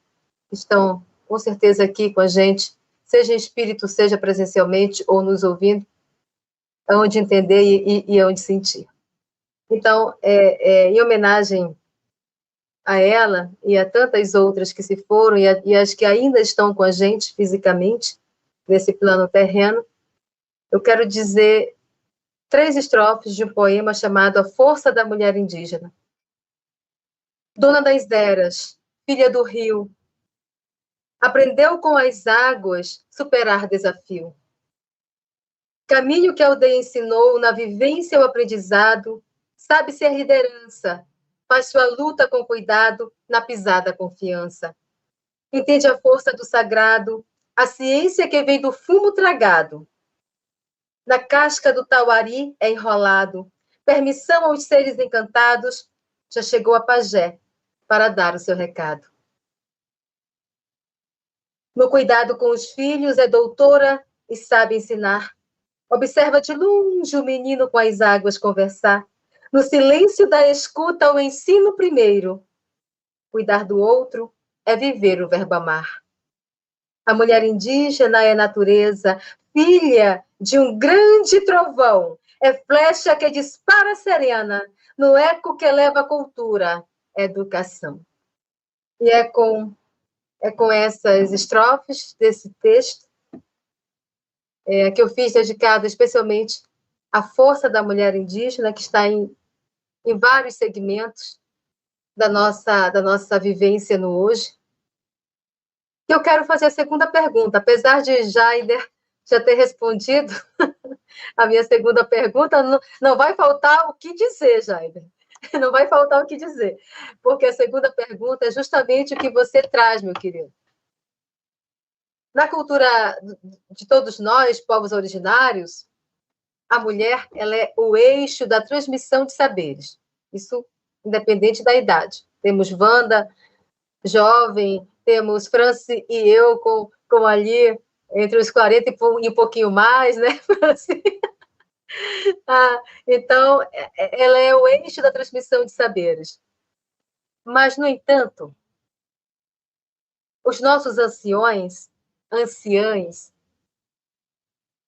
estão com certeza aqui com a gente, seja em espírito, seja presencialmente ou nos ouvindo, onde entender e onde sentir. Então, em homenagem a ela e a tantas outras que se foram e as que ainda estão com a gente fisicamente, nesse plano terreno, eu quero dizer 3 estrofes de um poema chamado A Força da Mulher Indígena. Dona das Eras, filha do rio, aprendeu com as águas superar desafio. Caminho que a aldeia ensinou, na vivência o aprendizado, sabe ser liderança, faz sua luta com cuidado, na pisada confiança. Entende a força do sagrado, a ciência que vem do fumo tragado. Na casca do tauari é enrolado, permissão aos seres encantados, já chegou a pajé para dar o seu recado. No cuidado com os filhos, é doutora e sabe ensinar. Observa de longe o menino com as águas conversar. No silêncio da escuta, o ensino primeiro. Cuidar do outro é viver o verbo amar. A mulher indígena é natureza, filha de um grande trovão. É flecha que dispara serena, no eco que leva a cultura, educação. E é com essas estrofes desse texto que eu fiz, dedicado especialmente à força da mulher indígena, que está em vários segmentos da nossa vivência no hoje. E eu quero fazer a segunda pergunta. Apesar de Jaider já ter respondido a minha segunda pergunta, não vai faltar o que dizer, Jaider. Não vai faltar o que dizer. Porque a segunda pergunta é justamente o que você traz, meu querido. Na cultura de todos nós, povos originários, a mulher ela é o eixo da transmissão de saberes. Isso independente da idade. Temos Wanda, jovem, temos Franci e eu com ali entre os 40 e um pouquinho mais, né, Franci? Então, ela é o eixo da transmissão de saberes. Mas, no entanto, os nossos anciães,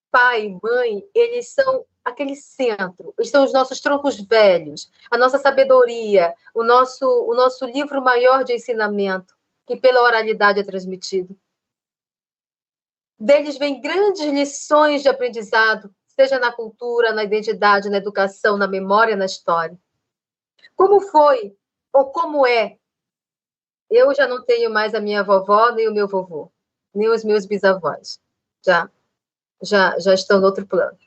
pai e mãe, eles são aquele centro, eles são os nossos troncos velhos, a nossa sabedoria, o nosso livro maior de ensinamento, que pela oralidade é transmitido. Deles vêm grandes lições de aprendizado, seja na cultura, na identidade, na educação, na memória, na história. Como foi, ou como é? Eu já não tenho mais a minha vovó, nem o meu vovô, nem os meus bisavós. Já estão no outro plano.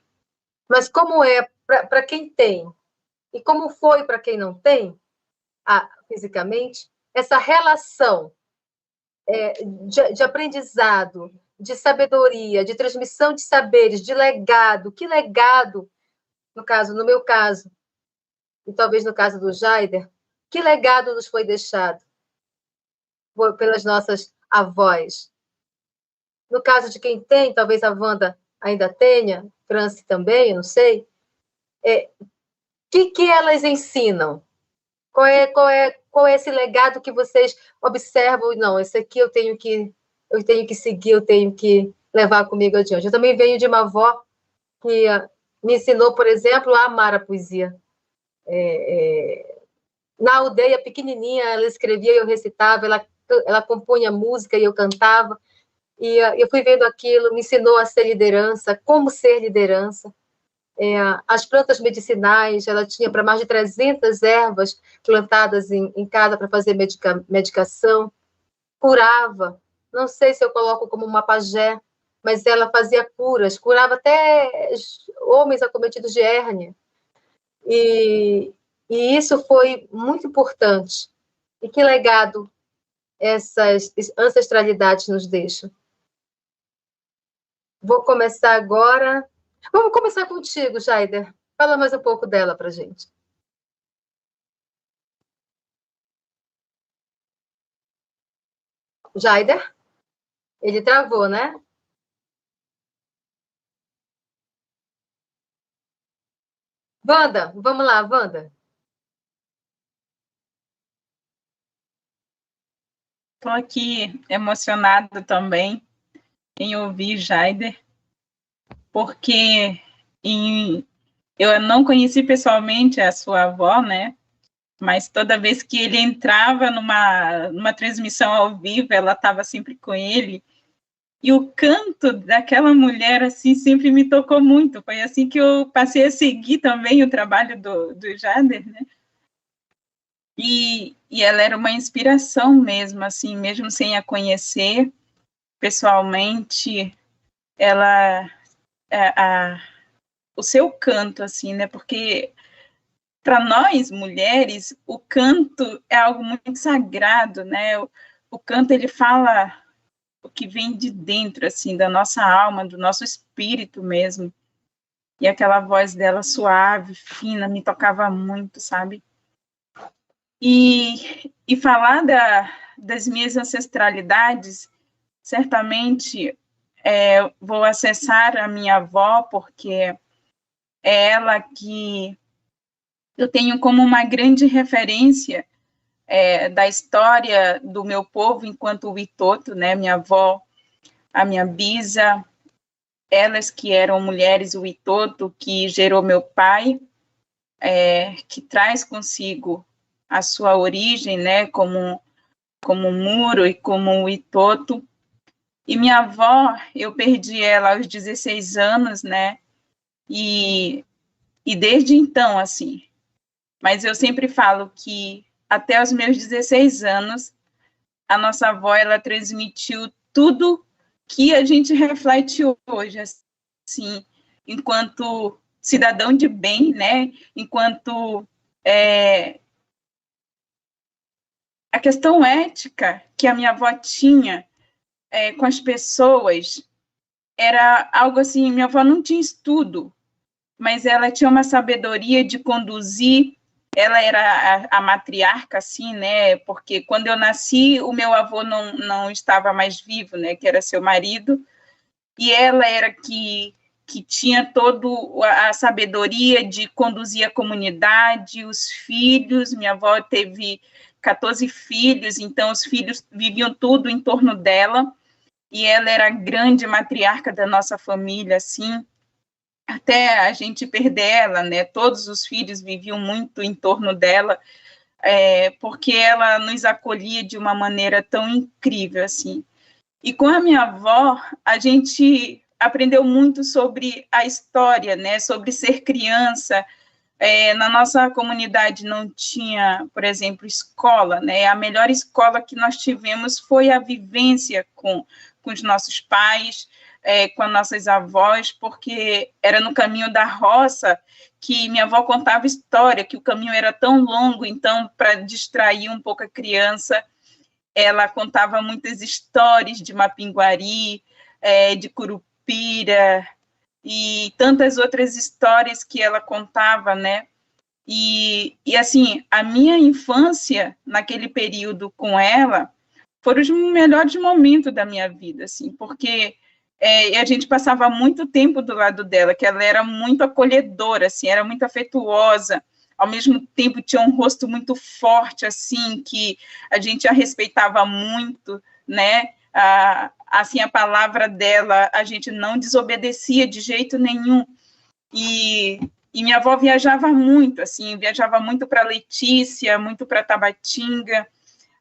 Mas como é para quem tem? E como foi para quem não tem, fisicamente, essa relação de aprendizado, de sabedoria, de transmissão de saberes, de legado? Que legado, no meu caso, e talvez no caso do Jaider, que legado nos foi deixado pelas nossas avós? No caso de quem tem, talvez a Wanda ainda tenha, Franci também, eu não sei. Que elas ensinam? Qual é esse legado que vocês observam? Não, esse aqui eu tenho que seguir, eu tenho que levar comigo adiante. Eu também venho de uma avó que me ensinou, por exemplo, a amar a poesia. Na aldeia pequenininha, ela escrevia e eu recitava, ela compunha música e eu cantava. E eu fui vendo aquilo, me ensinou a ser liderança, como ser liderança. As plantas medicinais, ela tinha para mais de 300 ervas plantadas em casa para fazer medicação, curava. Não sei se eu coloco como uma pajé, mas ela fazia curas, curava até homens acometidos de hérnia. E isso foi muito importante. E que legado essas ancestralidades nos deixam? Vou começar agora. Vamos começar contigo, Jaider. Fala mais um pouco dela para a gente. Jaider? Ele travou, né? Wanda, vamos lá, Wanda. Estou aqui emocionada também em ouvir Jaider, porque eu não conheci pessoalmente a sua avó, né? Mas toda vez que ele entrava numa transmissão ao vivo, ela estava sempre com ele. E o canto daquela mulher, assim, sempre me tocou muito. Foi assim que eu passei a seguir também o trabalho do Jaider, né? E ela era uma inspiração mesmo, assim, mesmo sem a conhecer pessoalmente, ela... o seu canto, assim, né? Porque para nós, mulheres, o canto é algo muito sagrado, né? O canto, ele fala o que vem de dentro, assim, da nossa alma, do nosso espírito mesmo. E aquela voz dela suave, fina, me tocava muito, sabe? E falar das minhas ancestralidades certamente vou acessar a minha avó, porque é ela que eu tenho como uma grande referência da história do meu povo enquanto Witoto, né? Minha avó, a minha bisa, elas que eram mulheres Witoto, que gerou meu pai, que traz consigo a sua origem, né? Como Muro e como Witoto. E minha avó, eu perdi ela aos 16 anos, né? E desde então, assim. Mas eu sempre falo que até os meus 16 anos, a nossa avó, ela transmitiu tudo que a gente reflete hoje, assim, enquanto cidadão de bem, né? Enquanto a questão ética que a minha avó tinha com as pessoas era algo assim, minha avó não tinha estudo, mas ela tinha uma sabedoria de conduzir, ela era a matriarca, assim, né, porque quando eu nasci, o meu avô não estava mais vivo, né, que era seu marido, e ela era que tinha toda a sabedoria de conduzir a comunidade, os filhos, minha avó teve 14 filhos, então os filhos viviam tudo em torno dela, e ela era a grande matriarca da nossa família, assim, até a gente perder ela, né? Todos os filhos viviam muito em torno dela, porque ela nos acolhia de uma maneira tão incrível, assim. E com a minha avó, a gente aprendeu muito sobre a história, né? Sobre ser criança. Na nossa comunidade não tinha, por exemplo, escola, né? A melhor escola que nós tivemos foi a vivência com os nossos pais, com as nossas avós, porque era no caminho da roça que minha avó contava história, que o caminho era tão longo, então, para distrair um pouco a criança, ela contava muitas histórias de Mapinguari, de Curupira, e tantas outras histórias que ela contava, né? E assim, a minha infância, naquele período com ela, foram os melhores momentos da minha vida, assim, porque a gente passava muito tempo do lado dela, que ela era muito acolhedora, assim, era muito afetuosa, ao mesmo tempo tinha um rosto muito forte, assim, que a gente a respeitava muito, né? Assim, a palavra dela, a gente não desobedecia de jeito nenhum. E minha avó viajava muito, assim, viajava muito para Letícia, muito para Tabatinga,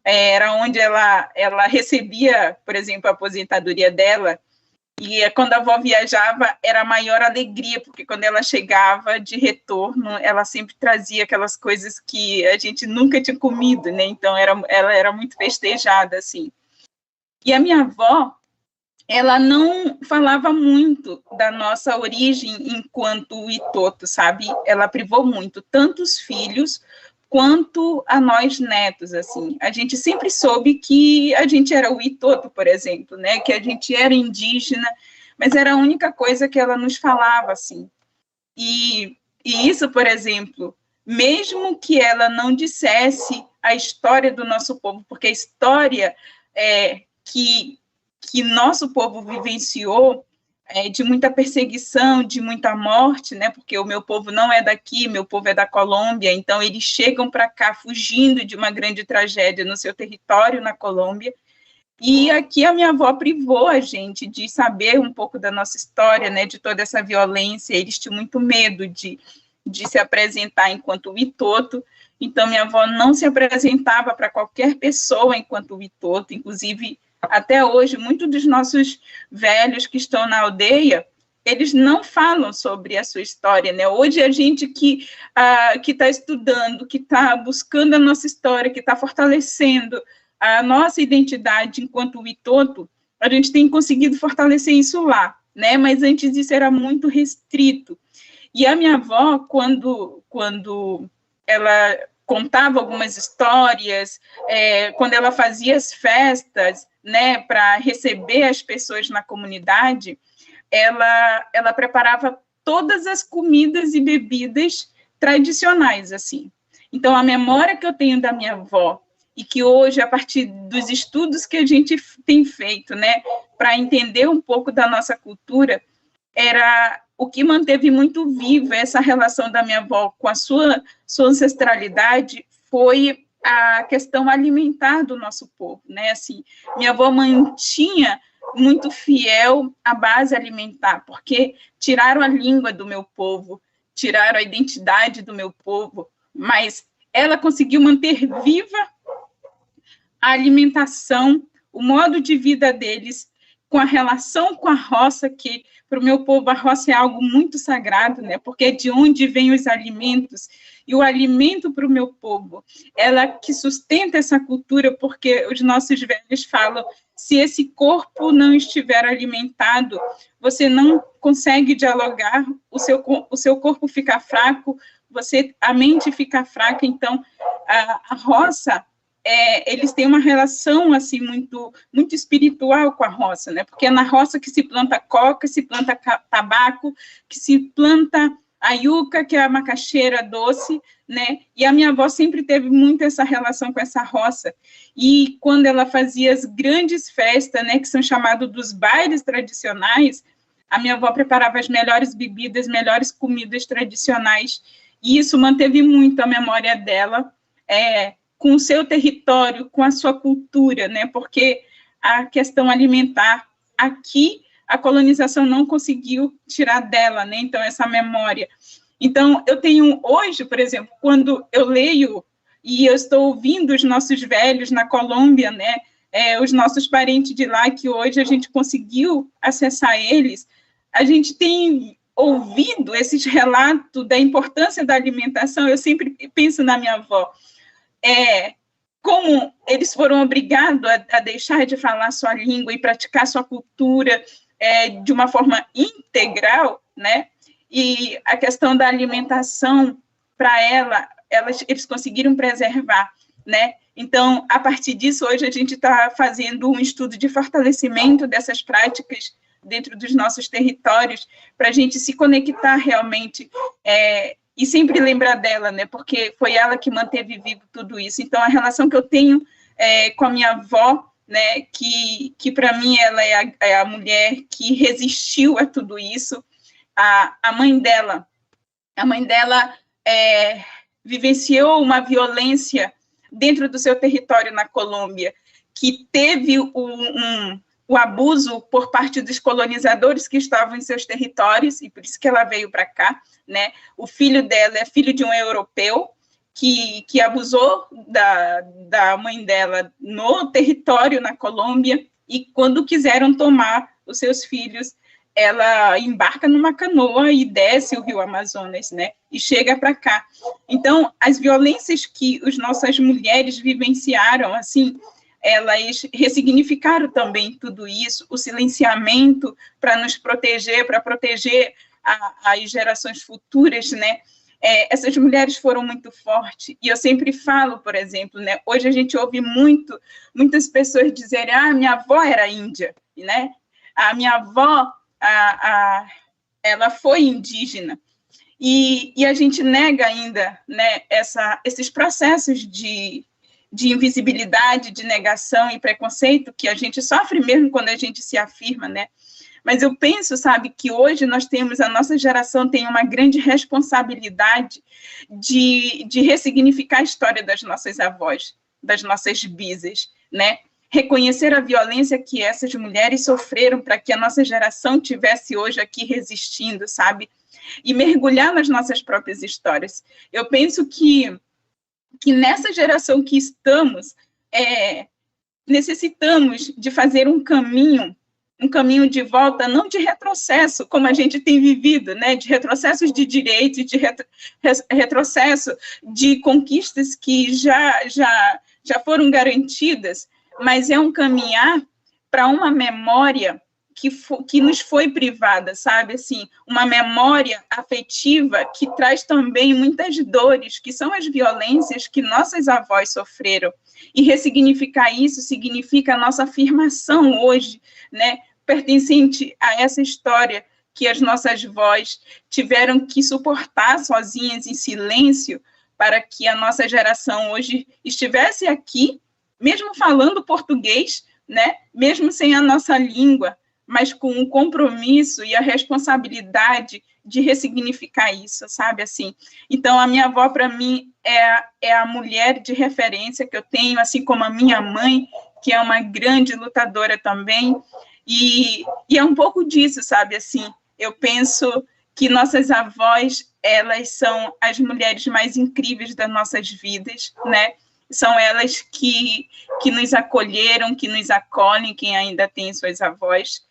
era onde ela recebia, por exemplo, a aposentadoria dela, e quando a avó viajava, era a maior alegria, porque quando ela chegava de retorno, ela sempre trazia aquelas coisas que a gente nunca tinha comido, né? Então, ela era muito festejada, assim. E a minha avó, ela não falava muito da nossa origem enquanto Witoto, sabe? Ela privou muito, tanto os filhos quanto a nós netos, assim. A gente sempre soube que a gente era Witoto, por exemplo, né? Que a gente era indígena, mas era a única coisa que ela nos falava, assim. E isso, por exemplo, mesmo que ela não dissesse a história do nosso povo, porque a história que nosso povo vivenciou, de muita perseguição, de muita morte, né? Porque o meu povo não é daqui, meu povo é da Colômbia, então eles chegam para cá fugindo de uma grande tragédia no seu território na Colômbia, e aqui a minha avó privou a gente de saber um pouco da nossa história, né? De toda essa violência, eles tinham muito medo de se apresentar enquanto Witoto, então minha avó não se apresentava para qualquer pessoa enquanto Witoto, inclusive até hoje, muitos dos nossos velhos que estão na aldeia, eles não falam sobre a sua história, né? Hoje, a gente que está estudando, que está buscando a nossa história, que está fortalecendo a nossa identidade enquanto Witoto, a gente tem conseguido fortalecer isso lá, né? Mas antes isso era muito restrito. E a minha avó, quando ela contava algumas histórias, quando ela fazia as festas, né, para receber as pessoas na comunidade, ela preparava todas as comidas e bebidas tradicionais, assim. Então, a memória que eu tenho da minha avó e que hoje, a partir dos estudos que a gente tem feito, né, para entender um pouco da nossa cultura, era o que manteve muito viva essa relação da minha avó com a sua ancestralidade, foi a questão alimentar do nosso povo, né? Assim, minha avó mantinha muito fiel à base alimentar, porque tiraram a língua do meu povo, tiraram a identidade do meu povo, mas ela conseguiu manter viva a alimentação, o modo de vida deles, com a relação com a roça, que para o meu povo a roça é algo muito sagrado, né? Porque é de onde vêm os alimentos, e o alimento para o meu povo, ela que sustenta essa cultura, porque os nossos velhos falam, se esse corpo não estiver alimentado, você não consegue dialogar, o seu corpo fica fraco, a mente fica fraca, então a roça, eles têm uma relação assim muito espiritual com a roça, né? Porque é na roça que se planta coca, se planta tabaco, que se planta a yuca, que é a macaxeira doce, né? E a minha avó sempre teve muito essa relação com essa roça. E quando ela fazia as grandes festas, né, que são chamados dos bailes tradicionais, a minha avó preparava as melhores bebidas, melhores comidas tradicionais. E isso manteve muito a memória dela, com o seu território, com a sua cultura, né? Porque a questão alimentar aqui, a colonização não conseguiu tirar dela, né? Então, essa memória. Então, eu tenho hoje, por exemplo, quando eu leio e eu estou ouvindo os nossos velhos na Colômbia, né? Os nossos parentes de lá, que hoje a gente conseguiu acessar eles, a gente tem ouvido esses relatos da importância da alimentação. Eu sempre penso na minha avó, como eles foram obrigados a deixar de falar sua língua e praticar sua cultura de uma forma integral, né? E a questão da alimentação, para eles conseguiram preservar, né? Então, a partir disso, hoje a gente está fazendo um estudo de fortalecimento dessas práticas dentro dos nossos territórios, para a gente se conectar realmente e sempre lembrar dela, né? Porque foi ela que manteve vivo tudo isso. Então, a relação que eu tenho com a minha avó, né? Que para mim ela é a mulher que resistiu a tudo isso. A mãe dela vivenciou uma violência dentro do seu território na Colômbia, que teve o abuso por parte dos colonizadores que estavam em seus territórios, e por isso que ela veio para cá, né? O filho dela é filho de um europeu que abusou da mãe dela no território na Colômbia, e quando quiseram tomar os seus filhos, ela embarca numa canoa e desce o rio Amazonas, né? E chega para cá. Então, as violências que as nossas mulheres vivenciaram, assim, elas ressignificaram também tudo isso, o silenciamento para nos proteger, para proteger as gerações futuras, né? Essas mulheres foram muito fortes, e eu sempre falo, por exemplo, né? Hoje a gente ouve muitas pessoas dizerem, minha avó era índia, né? A minha avó, ela foi indígena, e a gente nega ainda, né, esses processos de invisibilidade, de negação e preconceito que a gente sofre mesmo quando a gente se afirma, né? Mas eu penso, sabe, que hoje a nossa geração tem uma grande responsabilidade de ressignificar a história das nossas avós, das nossas bisas, né? Reconhecer a violência que essas mulheres sofreram para que a nossa geração tivesse hoje aqui resistindo, sabe? E mergulhar nas nossas próprias histórias. Eu penso que nessa geração que estamos, necessitamos de fazer um caminho de volta, não de retrocesso, como a gente tem vivido, né? De retrocessos de direitos, de retrocesso de conquistas que já foram garantidas, mas é um caminhar para uma memória que nos foi privada, sabe? Assim, uma memória afetiva que traz também muitas dores, que são as violências que nossas avós sofreram. E ressignificar isso significa a nossa afirmação hoje, né? Pertencente a essa história que as nossas avós tiveram que suportar sozinhas, em silêncio, para que a nossa geração hoje estivesse aqui, mesmo falando português, né, mesmo sem a nossa língua, mas com o compromisso e a responsabilidade de ressignificar isso, sabe, assim. Então, a minha avó, para mim, é a mulher de referência que eu tenho, assim como a minha mãe, que é uma grande lutadora também, e é um pouco disso, sabe, assim, eu penso que nossas avós, elas são as mulheres mais incríveis das nossas vidas, né, são elas que nos acolheram, que nos acolhem, quem ainda tem suas avós,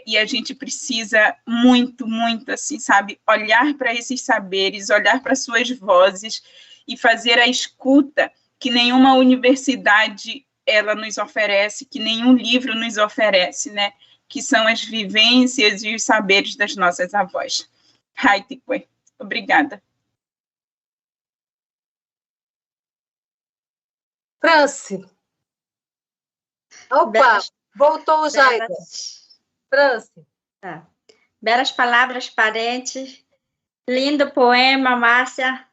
e a gente precisa muito, muito, assim, sabe, olhar para esses saberes, olhar para suas vozes e fazer a escuta que nenhuma universidade ela nos oferece, que nenhum livro nos oferece, né, que são as vivências e os saberes das nossas avós. Haitikwe. Obrigada. Franci. Opa, voltou o Jairo. Franci. Tá. Belas palavras, parentes. Lindo poema, Márcia.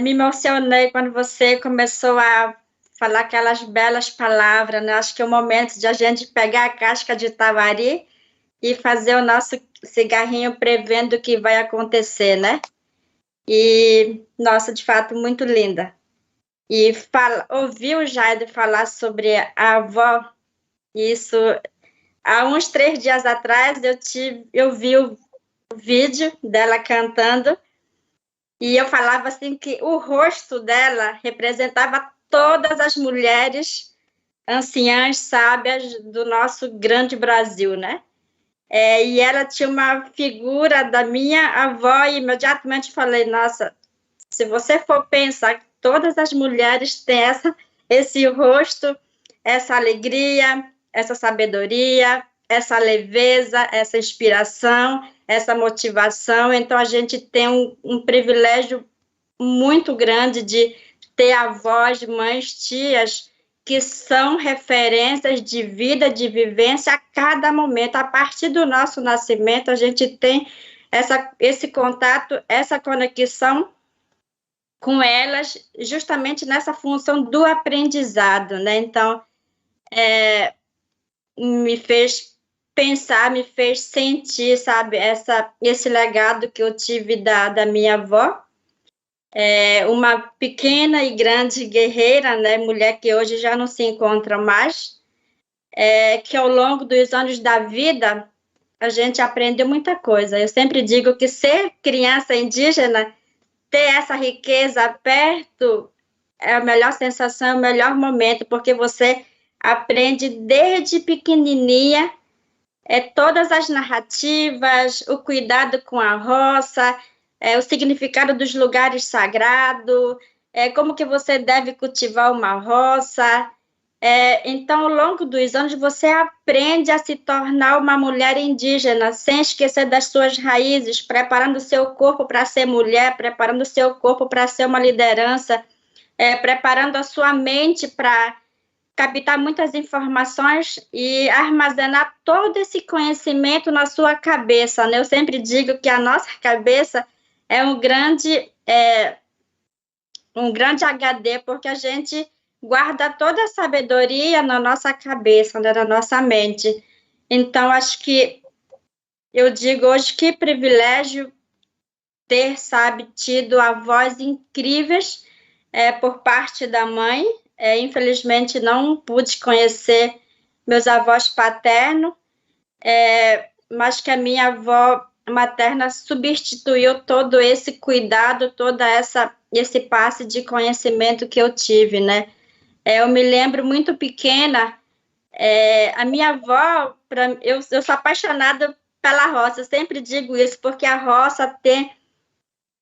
Me emocionei quando você começou a falar aquelas belas palavras, né? Acho que é o momento de a gente pegar a casca de Tavari e fazer o nosso cigarrinho prevendo o que vai acontecer, né? E, nossa, de fato, muito linda. E ouvir o Jairo falar sobre a avó, isso, há uns 3 dias atrás, eu vi o vídeo dela cantando, e eu falava assim que o rosto dela representava todas as mulheres anciãs, sábias do nosso grande Brasil, né? E ela tinha uma figura da minha avó, e imediatamente falei, nossa, se você for pensar que todas as mulheres têm esse rosto, essa alegria, essa sabedoria, essa leveza, essa inspiração, essa motivação, então a gente tem um privilégio muito grande de ter avós, mães, tias, que são referências de vida, de vivência a cada momento. A partir do nosso nascimento, a gente tem esse contato, essa conexão com elas, justamente nessa função do aprendizado, né? Então, me fez pensar, me fez sentir, sabe, esse legado que eu tive da minha avó, uma pequena e grande guerreira, né, mulher que hoje já não se encontra mais, que ao longo dos anos da vida, a gente aprendeu muita coisa. Eu sempre digo que ser criança indígena, ter essa riqueza perto, é a melhor sensação, é o melhor momento, porque você aprende desde pequenininha todas as narrativas, o cuidado com a roça, o significado dos lugares sagrados, como que você deve cultivar uma roça. Então, ao longo dos anos, você aprende a se tornar uma mulher indígena, sem esquecer das suas raízes, preparando o seu corpo para ser mulher, preparando o seu corpo para ser uma liderança, preparando a sua mente para captar muitas informações e armazenar todo esse conhecimento na sua cabeça, né? Eu sempre digo que a nossa cabeça é um grande HD, porque a gente guarda toda a sabedoria na nossa cabeça, né, na nossa mente. Então, acho que eu digo hoje que privilégio ter, sabe, tido avós incríveis por parte da mãe. Infelizmente, não pude conhecer meus avós paternos, mas que a minha avó materna substituiu todo esse cuidado, esse passe de conhecimento que eu tive, né? Eu me lembro muito pequena, a minha avó, eu sou apaixonada pela roça, eu sempre digo isso, porque a roça tem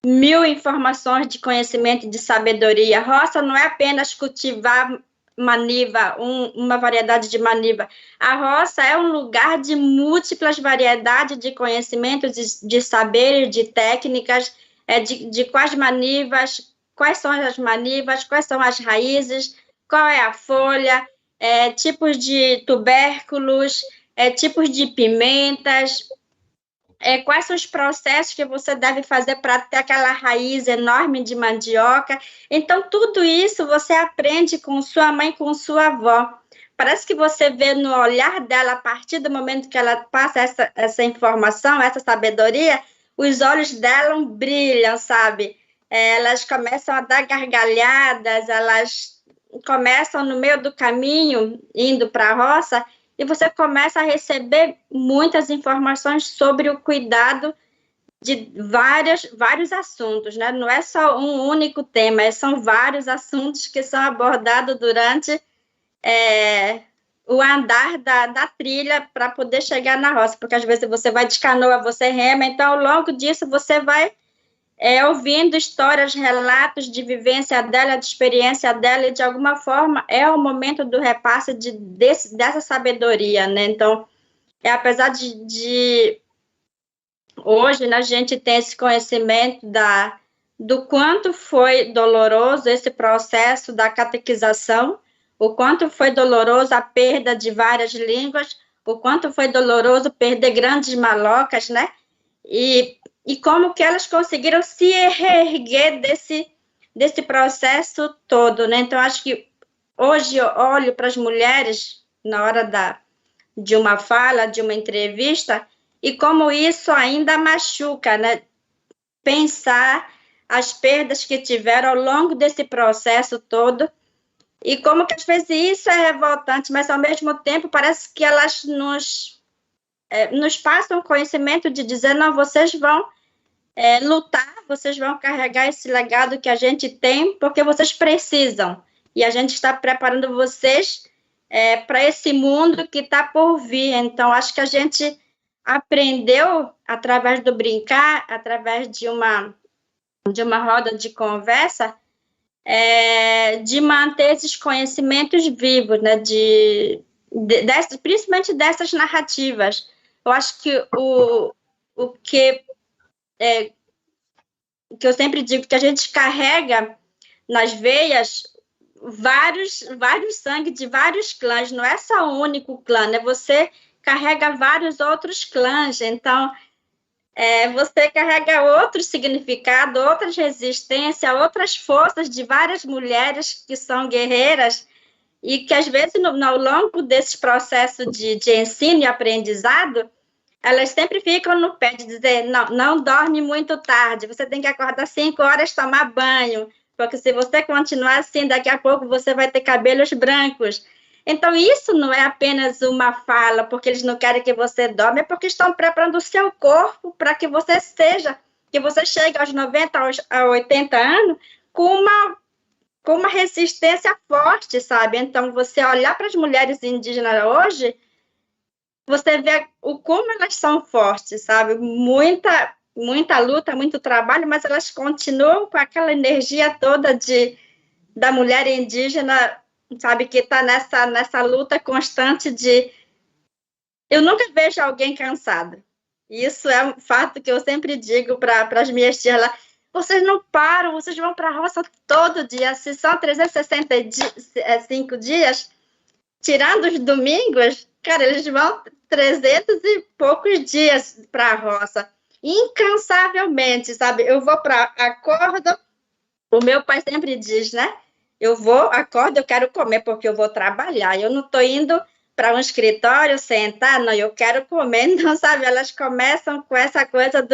1000 informações de conhecimento e de sabedoria. A roça não é apenas cultivar maniva, uma variedade de maniva. A roça é um lugar de múltiplas variedades de conhecimentos, de saberes, de técnicas, de quais manivas, quais são as manivas, quais são as raízes, qual é a folha, tipos de tubérculos, tipos de pimentas, quais são os processos que você deve fazer para ter aquela raiz enorme de mandioca. Então, tudo isso você aprende com sua mãe, com sua avó. Parece que você vê no olhar dela, a partir do momento que ela passa essa informação, essa sabedoria, os olhos dela brilham, sabe? Elas começam a dar gargalhadas, elas começam no meio do caminho, indo para a roça, e você começa a receber muitas informações sobre o cuidado de vários assuntos, né? Não é só um único tema, são vários assuntos que são abordados durante o andar da trilha para poder chegar na roça, porque às vezes você vai de canoa, você rema, então ao longo disso você vai ouvindo histórias, relatos de vivência dela, de experiência dela, e de alguma forma é o momento do repasse dessa sabedoria, né? Então, apesar de hoje, né, a gente tem esse conhecimento do quanto foi doloroso esse processo da catequização, o quanto foi doloroso a perda de várias línguas, o quanto foi doloroso perder grandes malocas, né? E como que elas conseguiram se reerguer desse processo todo, né? Então, acho que hoje eu olho para as mulheres na hora de uma fala, de uma entrevista, e como isso ainda machuca, né? Pensar as perdas que tiveram ao longo desse processo todo, e como que às vezes isso é revoltante, mas ao mesmo tempo parece que elas nos passam conhecimento de dizer, não, vocês vão lutar, vocês vão carregar esse legado que a gente tem, porque vocês precisam, e a gente está preparando vocês para esse mundo que está por vir. Então, acho que a gente aprendeu, através do brincar, através de uma roda de conversa, de manter esses conhecimentos vivos, né, principalmente dessas narrativas. Eu acho que o que eu sempre digo, que a gente carrega nas veias vários sangue de vários clãs, não é só um único clã, né? Você carrega vários outros clãs, então você carrega outro significado, outras resistências, outras forças de várias mulheres que são guerreiras e que, às vezes, ao longo desse processo de ensino e aprendizado, elas sempre ficam no pé de dizer, não dorme muito tarde, você tem que acordar 5 horas, tomar banho, porque se você continuar assim, daqui a pouco você vai ter cabelos brancos. Então, isso não é apenas uma fala, porque eles não querem que você dorme, é porque estão preparando o seu corpo para que você chegue aos 90, a 80 anos com uma resistência forte, sabe? Então, você olhar para as mulheres indígenas hoje, você vê como elas são fortes, sabe? Muita luta, muito trabalho, mas elas continuam com aquela energia toda da mulher indígena, sabe? Que está nessa luta constante de... Eu nunca vejo alguém cansado. Isso é um fato que eu sempre digo para as minhas tias lá. Vocês não param, vocês vão para a roça todo dia. Se são 365 dias, tirando os domingos, cara, eles vão 300 e poucos dias para a roça, incansavelmente, sabe? Eu vou acordo, o meu pai sempre diz, né? Acordo, eu quero comer porque eu vou trabalhar, eu não estou indo para um escritório sentar, não, eu quero comer, então, sabe? Elas começam com essa coisa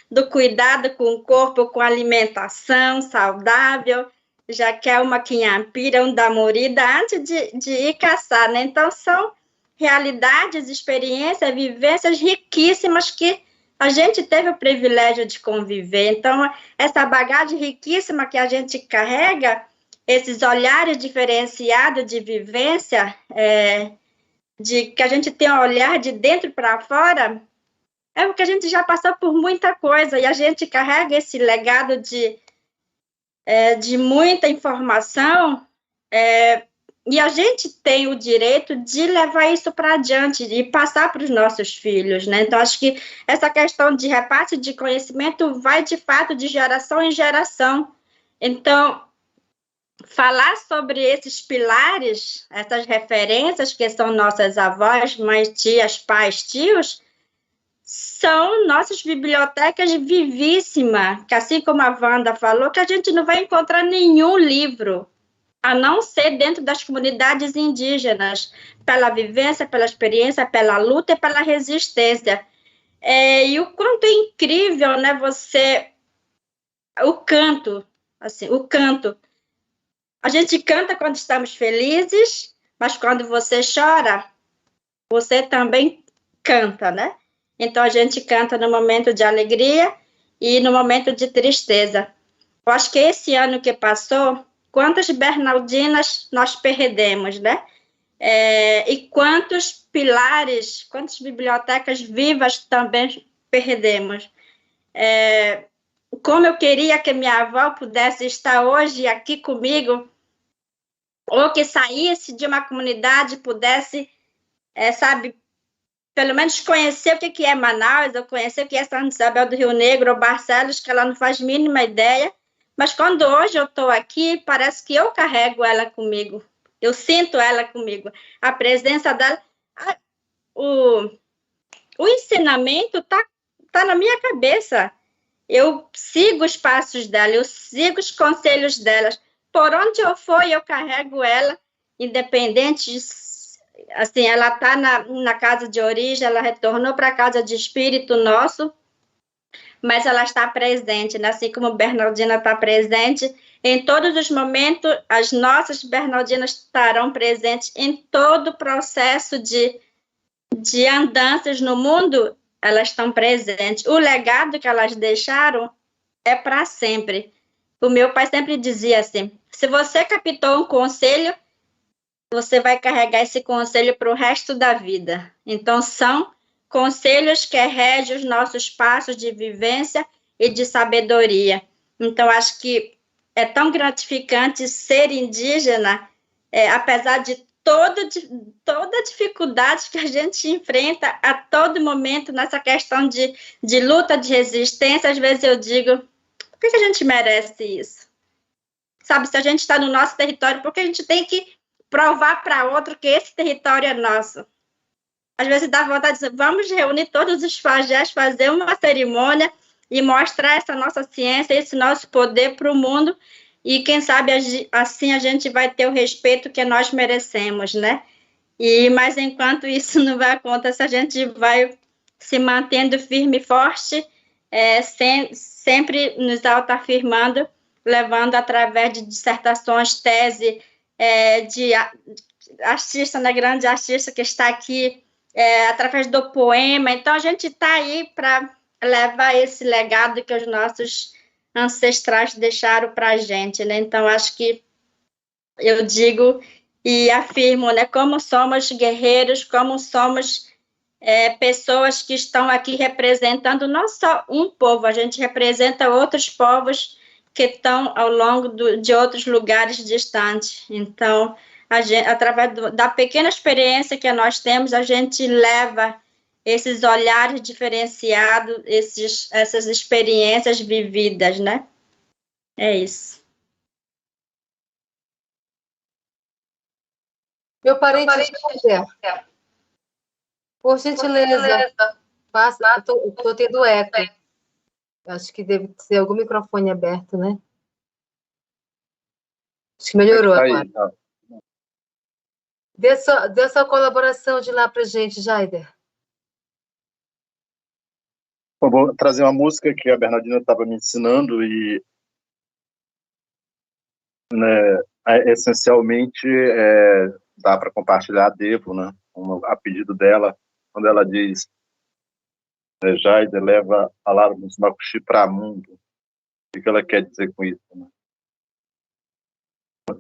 do cuidado com o corpo, com a alimentação saudável, já quer uma quinhampira, um damorida antes de ir caçar, né? Então, são realidades, experiências, vivências riquíssimas que a gente teve o privilégio de conviver. Então, essa bagagem riquíssima que a gente carrega, esses olhares diferenciados de vivência, que a gente tem um olhar de dentro para fora, é porque a gente já passou por muita coisa e a gente carrega esse legado de muita informação, e a gente tem o direito de levar isso para adiante e passar para os nossos filhos, né? Então, acho que essa questão de repasse de conhecimento vai, de fato, de geração em geração. Então, falar sobre esses pilares, essas referências que são nossas avós, mães, tias, pais, tios, são nossas bibliotecas vivíssimas, que assim como a Wanda falou, que a gente não vai encontrar nenhum livro, a não ser dentro das comunidades indígenas, pela vivência, pela experiência, pela luta e pela resistência. E o quanto é incrível, né, o canto, assim, o canto. A gente canta quando estamos felizes, mas quando você chora, você também canta, né? Então, a gente canta no momento de alegria e no momento de tristeza. Eu acho que esse ano que passou, quantas Bernardinas nós perdemos, né? E quantos pilares, quantas bibliotecas vivas também perdemos. Como eu queria que minha avó pudesse estar hoje aqui comigo, ou que saísse de uma comunidade, pudesse, sabe, pelo menos conhecer o que é Manaus, ou conhecer o que é Santa Isabel do Rio Negro, ou Barcelos, que ela não faz mínima ideia. Mas quando hoje eu estou aqui, parece que eu carrego ela comigo. Eu sinto ela comigo. A presença dela, o ensinamento está na minha cabeça. Eu sigo os passos dela, eu sigo os conselhos dela. Por onde eu for, eu carrego ela, independente de, assim, ela está na casa de origem, ela retornou para a casa de espírito nosso, mas ela está presente, né? Assim como Bernardina está presente, em todos os momentos, as nossas Bernardinas estarão presentes em todo o processo de andanças no mundo, elas estão presentes. O legado que elas deixaram é para sempre. O meu pai sempre dizia assim, se você captou um conselho, você vai carregar esse conselho para o resto da vida. Então, são conselhos que regem os nossos passos de vivência e de sabedoria. Então, acho que é tão gratificante ser indígena, apesar de toda a dificuldade que a gente enfrenta a todo momento nessa questão de luta, de resistência. Às vezes eu digo, por que a gente merece isso? Sabe, se a gente está no nosso território, por que a gente tem que provar para outro que esse território é nosso? Às vezes dá vontade de dizer, vamos reunir todos os pajés, fazer uma cerimônia e mostrar essa nossa ciência, esse nosso poder para o mundo, e quem sabe assim a gente vai ter o respeito que nós merecemos, né? Mas enquanto isso não vai acontecer, a gente vai se mantendo firme e forte, sempre nos autoafirmando, levando através de dissertações, tese, de artista, né, grande artista que está aqui, através do poema. Então, a gente está aí para levar esse legado que os nossos ancestrais deixaram para a gente, né? Então, acho que eu digo e afirmo, né, como somos guerreiros, como somos pessoas que estão aqui representando não só um povo, a gente representa outros povos que estão ao longo de outros lugares distantes. Então, através da pequena experiência que nós temos, a gente leva esses olhares diferenciados, essas experiências vividas, né? É isso. Meu parente, por gentileza, passa, estou tendo eco. Acho que deve ser algum microfone aberto, né? Acho que melhorou agora. Tá. Dê sua colaboração de lá para a gente, Jaider. Vou trazer uma música que a Bernardina estava me ensinando e, né, essencialmente, dá para compartilhar, devo, né, a pedido dela, quando ela diz, Jaider leva a Lara dos Macuxi para mundo. O que ela quer dizer com isso? Né?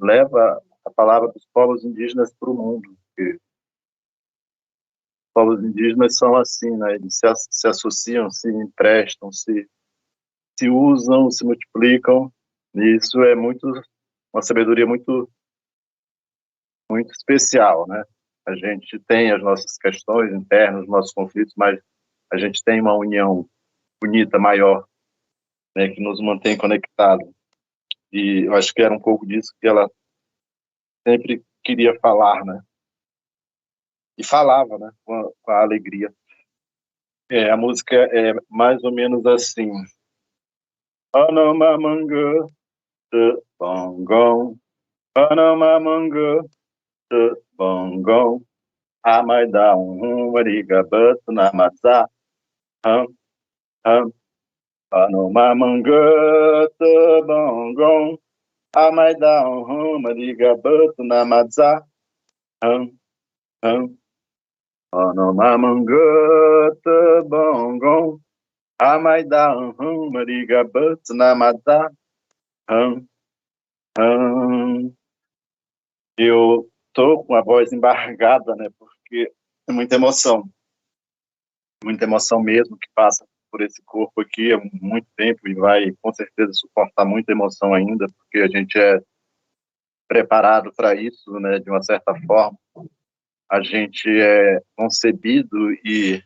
Leva a palavra dos povos indígenas para o mundo. Porque os povos indígenas são assim, né? Eles se associam, se emprestam, se usam, se multiplicam. E isso é uma sabedoria muito, muito especial, né? A gente tem as nossas questões internas, os nossos conflitos, mas a gente tem uma união bonita, maior, né, que nos mantém conectados. E eu acho que era um pouco disso que ela sempre queria falar, né? E falava, né, com a alegria. A música é mais ou menos assim. Anamamanga, bongong. Anamamanga, bongong. Amaida mariga batu namatsa. Anamamanga, bongong. Amaida mariga batu namatsa. Anamamanga, bongong. Amaida mariga batu namatsa. Eu tô com a voz embargada, né? Porque é muita emoção mesmo que passa por esse corpo aqui há muito tempo e vai com certeza suportar muita emoção ainda, porque a gente é preparado para isso, né? De uma certa forma, a gente é concebido e,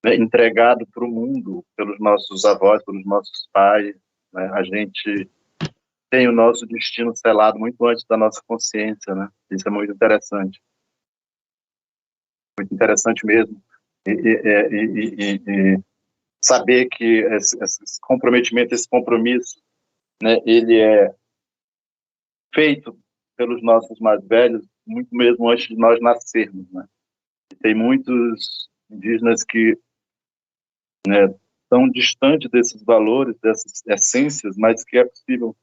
né, entregado para o mundo pelos nossos avós, pelos nossos pais, né? A gente tem o nosso destino selado muito antes da nossa consciência, né? Isso é muito interessante mesmo. E saber que esse comprometimento, esse compromisso, né, ele é feito pelos nossos mais velhos, muito mesmo antes de nós nascermos, né? E tem muitos indígenas que, né, estão distantes desses valores, dessas essências, mas que é possível,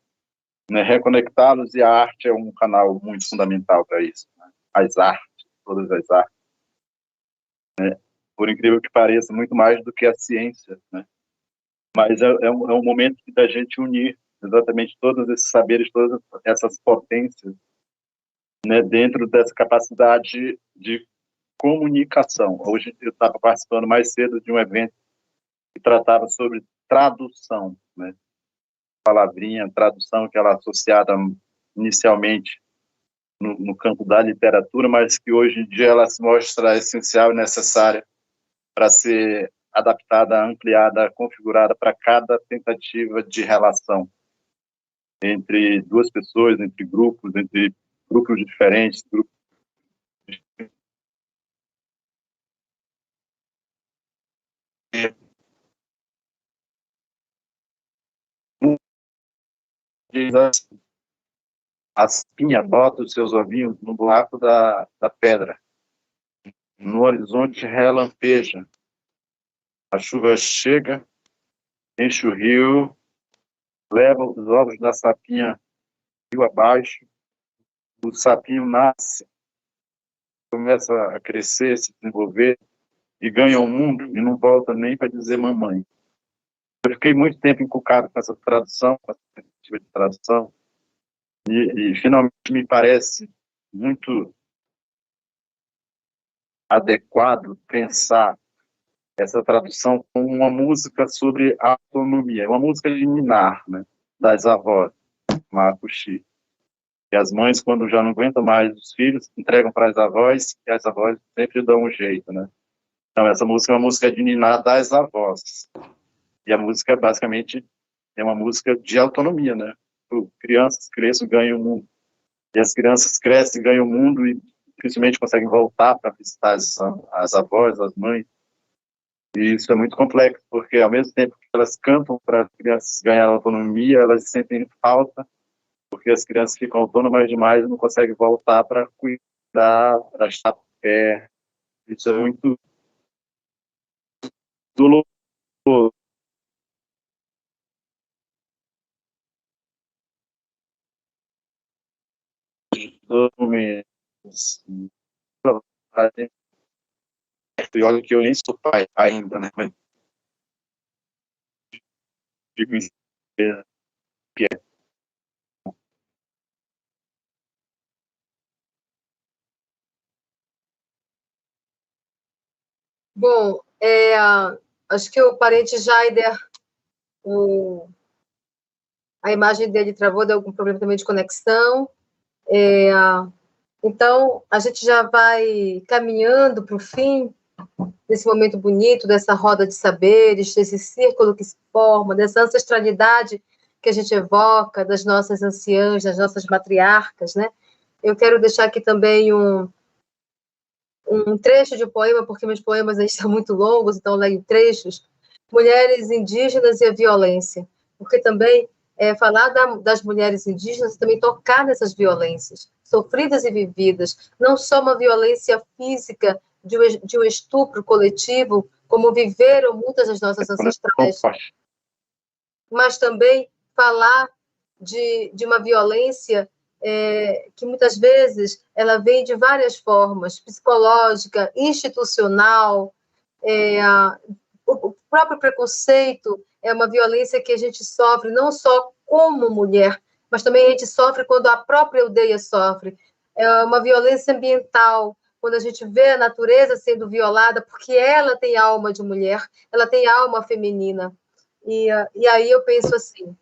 né, reconectá-los, e a arte é um canal muito fundamental para isso, né? As artes, todas as artes, né? Por incrível que pareça, muito mais do que a ciência, né? Mas é um momento da gente unir exatamente todos esses saberes, todas essas potências, né, dentro dessa capacidade de comunicação. Hoje eu estava participando mais cedo de um evento que tratava sobre tradução, né? Palavrinha, tradução, que ela é associada inicialmente no campo da literatura, mas que hoje em dia ela se mostra essencial e necessária para ser adaptada, ampliada, configurada para cada tentativa de relação entre duas pessoas, entre grupos diferentes, grupos a espinha bota os seus ovinhos no buraco da pedra. No horizonte relampeja. A chuva chega, enche o rio, leva os ovos da sapinha rio abaixo. O sapinho nasce, começa a crescer, se desenvolver e ganha o mundo e não volta nem para dizer mamãe. Eu fiquei muito tempo encucado com essa tradução, com essa perspectiva de tradução, e finalmente me parece muito adequado pensar essa tradução como uma música sobre autonomia, uma música liminar, né, das avós, Makushi. E as mães, quando já não aguentam mais os filhos, entregam para as avós, e as avós sempre dão um jeito, né? Então, essa música é uma música de ninar das avós. E a música, basicamente, é uma música de autonomia, né? Crianças crescem, ganham o mundo. E as crianças crescem, ganham o mundo e dificilmente conseguem voltar para visitar as avós, as mães. E isso é muito complexo, porque ao mesmo tempo que elas cantam para as crianças ganharem autonomia, elas sentem falta, porque as crianças ficam autônomas demais e não conseguem voltar para cuidar, para estar perto. Isso é muito doloroso. E olha que eu nem sou pai ainda, né? Mas fico em que é. Bom, acho que o parente Jaider, a imagem dele travou, deu algum problema também de conexão. Então, a gente já vai caminhando para o fim desse momento bonito, dessa roda de saberes, desse círculo que se forma, dessa ancestralidade que a gente evoca, das nossas anciãs, das nossas matriarcas, né? Eu quero deixar aqui também um trecho de um poema, porque meus poemas aí são muito longos, então eu leio trechos. Mulheres indígenas e a violência, porque também falar das mulheres indígenas, também tocar nessas violências sofridas e vividas, não só uma violência física de um estupro coletivo, como viveram muitas das nossas ancestrais, mas também falar de uma violência que muitas vezes ela vem de várias formas, psicológica, institucional, o próprio preconceito é uma violência que a gente sofre não só como mulher, mas também a gente sofre quando a própria aldeia sofre. É uma violência ambiental, quando a gente vê a natureza sendo violada, porque ela tem alma de mulher, ela tem alma feminina. E aí eu penso assim,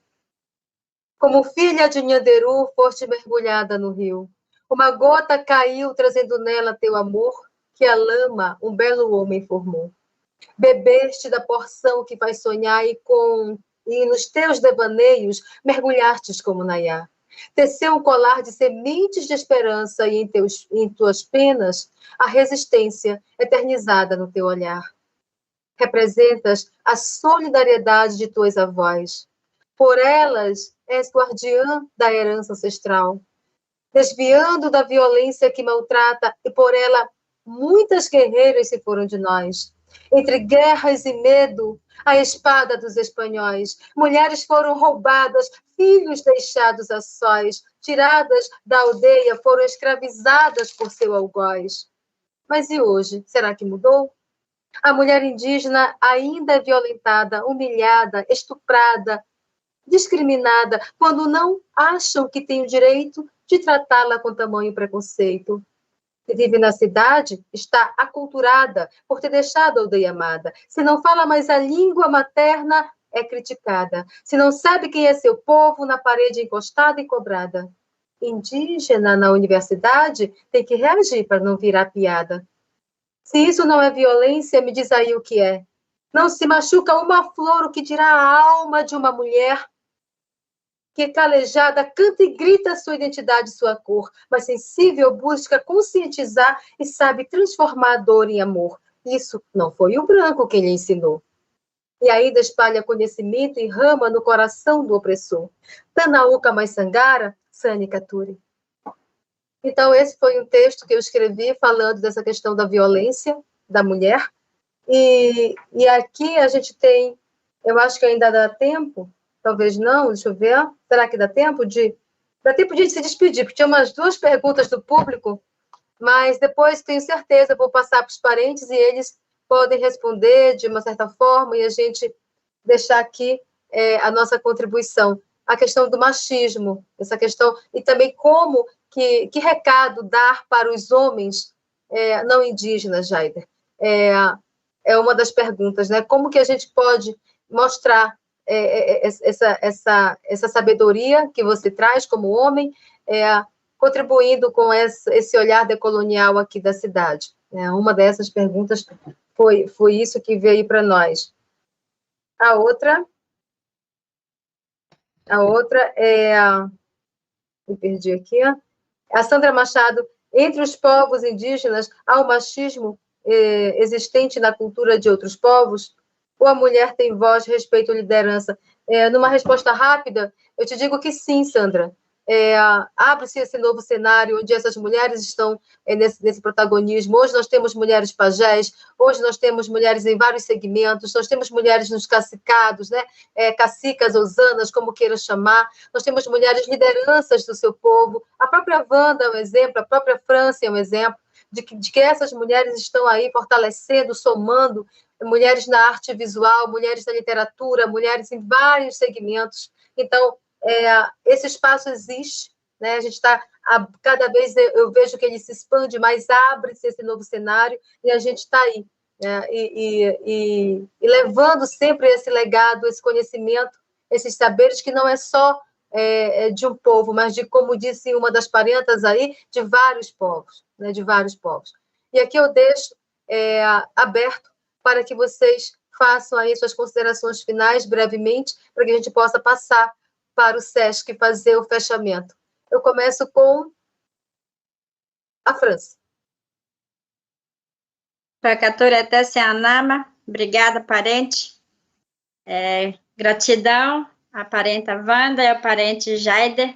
como filha de Nhanderu, foste mergulhada no rio. Uma gota caiu, trazendo nela teu amor, que a lama um belo homem formou. Bebeste da porção que faz sonhar e nos teus devaneios mergulhastes como Nayá. Teceu um colar de sementes de esperança e em tuas penas a resistência eternizada no teu olhar. Representas a solidariedade de tuas avós. Por elas és guardiã da herança ancestral, desviando da violência que maltrata, e por ela muitas guerreiras se foram de nós. Entre guerras e medo, a espada dos espanhóis, mulheres foram roubadas, filhos deixados a sós, tiradas da aldeia, foram escravizadas por seu algoz. Mas e hoje, será que mudou? A mulher indígena ainda é violentada, humilhada, estuprada, discriminada, quando não acham que tem o direito de tratá-la com tamanho preconceito. Se vive na cidade, está aculturada por ter deixado a aldeia amada. Se não fala mais a língua materna, é criticada. Se não sabe quem é seu povo, na parede encostada e cobrada. Indígena na universidade tem que reagir para não virar piada. Se isso não é violência, me diz aí o que é. Não se machuca uma flor, o que dirá a alma de uma mulher que, calejada, canta e grita sua identidade e sua cor, mas sensível busca conscientizar e sabe transformar a dor em amor. Isso não foi o branco quem lhe ensinou. E ainda espalha conhecimento e rama no coração do opressor. Tanauca mais Sangara, Sani Katuri. Então, esse foi um texto que eu escrevi falando dessa questão da violência da mulher. E aqui a gente tem, eu acho que ainda dá tempo, talvez não, deixa eu ver. Será que dá tempo de se despedir? Porque tinha umas 2 perguntas do público, mas depois, tenho certeza, vou passar para os parentes e eles podem responder de uma certa forma e a gente deixar aqui a nossa contribuição. A questão do machismo, essa questão, e também como, que recado dar para os homens não indígenas, Jaider? É uma das perguntas, né? Como que a gente pode mostrar essa sabedoria que você traz como homem, contribuindo com esse olhar decolonial aqui da cidade. Uma dessas perguntas foi isso que veio para nós. A outra me perdi aqui, a Sandra Machado, entre os povos indígenas, há o machismo existente na cultura de outros povos? Ou a mulher tem voz, respeito e liderança? Numa resposta rápida, eu te digo que sim, Sandra. Abre-se esse novo cenário onde essas mulheres estão nesse protagonismo. Hoje nós temos mulheres pajés, hoje nós temos mulheres em vários segmentos, nós temos mulheres nos cacicados, né? Cacicas ou zanas, como queira chamar, nós temos mulheres lideranças do seu povo, a própria Wanda é um exemplo, a própria França é um exemplo, de que essas mulheres estão aí fortalecendo, somando, mulheres na arte visual, mulheres na literatura, mulheres em vários segmentos. Então, esse espaço existe, né? A gente está, cada vez eu vejo que ele se expande, mas abre-se esse novo cenário e a gente está aí, né? E levando sempre esse legado, esse conhecimento, esses saberes que não é só de um povo, mas de, como disse uma das parentas aí, de vários povos, né? De vários povos. E aqui eu deixo aberto para que vocês façam aí suas considerações finais, brevemente, para que a gente possa passar para o SESC fazer o fechamento. Eu começo com a França. Pakatura Tessianama, obrigada, parente. Gratidão à parenta Wanda e ao parente Jaider,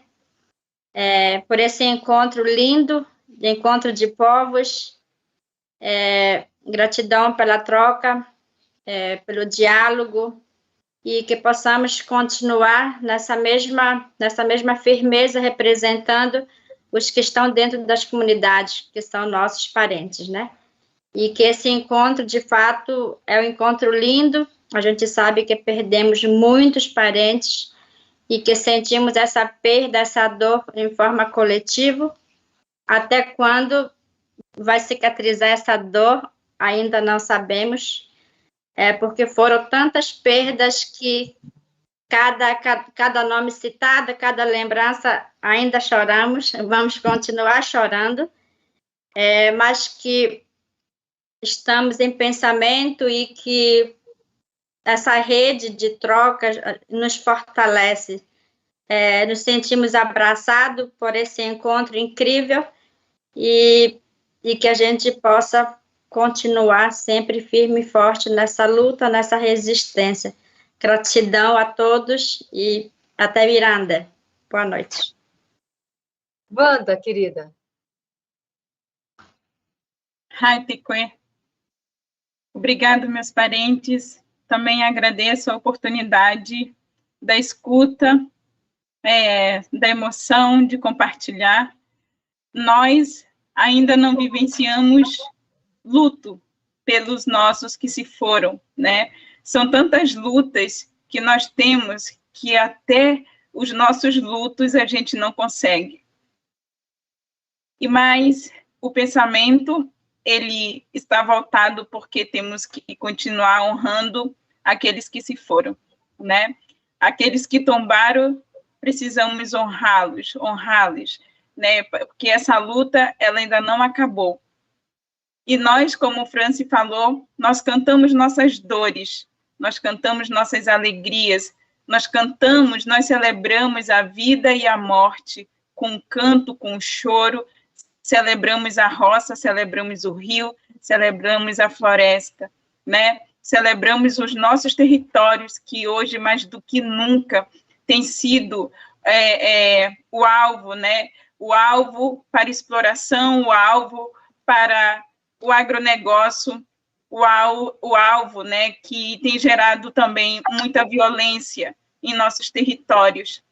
por esse encontro lindo, de encontro de povos. Gratidão pela troca, pelo diálogo, e que possamos continuar nessa mesma firmeza, representando os que estão dentro das comunidades, que são nossos parentes, né? E que esse encontro, de fato, é um encontro lindo. A gente sabe que perdemos muitos parentes e que sentimos essa perda, essa dor em forma coletiva. Até quando vai cicatrizar essa dor, ainda não sabemos, porque foram tantas perdas que cada nome citado, cada lembrança, ainda choramos, vamos continuar chorando, mas que estamos em pensamento e que essa rede de trocas nos fortalece. Nos sentimos abraçados por esse encontro incrível e que a gente possa continuar sempre firme e forte nessa luta, nessa resistência. Gratidão a todos e até Miranda. Boa noite. Wanda, querida. Haitikwe. Obrigado, meus parentes. Também agradeço a oportunidade da escuta, da emoção, de compartilhar. Nós ainda não vivenciamos luto pelos nossos que se foram, né? São tantas lutas que nós temos que até os nossos lutos a gente não consegue. Mas o pensamento, ele está voltado porque temos que continuar honrando aqueles que se foram, né? Aqueles que tombaram, precisamos honrá-los, né? Porque essa luta, ela ainda não acabou. E nós, como o Franci falou, nós cantamos nossas dores, nós cantamos nossas alegrias, nós celebramos a vida e a morte, com canto, com choro, celebramos a roça, celebramos o rio, celebramos a floresta, né? Celebramos os nossos territórios, que hoje, mais do que nunca, tem sido o alvo, né? O alvo para exploração, o alvo para o agronegócio, o alvo, né, que tem gerado também muita violência em nossos territórios.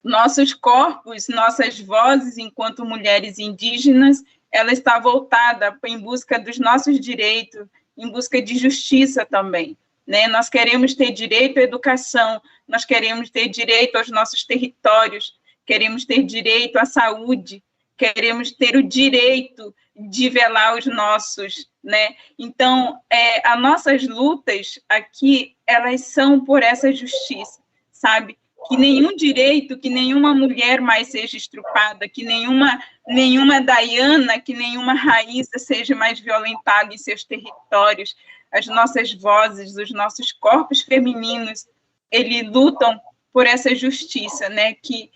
Nossos corpos, nossas vozes, enquanto mulheres indígenas, ela está voltada em busca dos nossos direitos, em busca de justiça também, né? Nós queremos ter direito à educação, nós queremos ter direito aos nossos territórios, queremos ter direito à saúde, queremos ter o direito de velar os nossos, né? Então, as nossas lutas aqui, elas são por essa justiça, sabe? Que nenhum direito, que nenhuma mulher mais seja estrupada, que nenhuma Diana, que nenhuma Raíssa seja mais violentada em seus territórios. As nossas vozes, os nossos corpos femininos, eles lutam por essa justiça, né? Que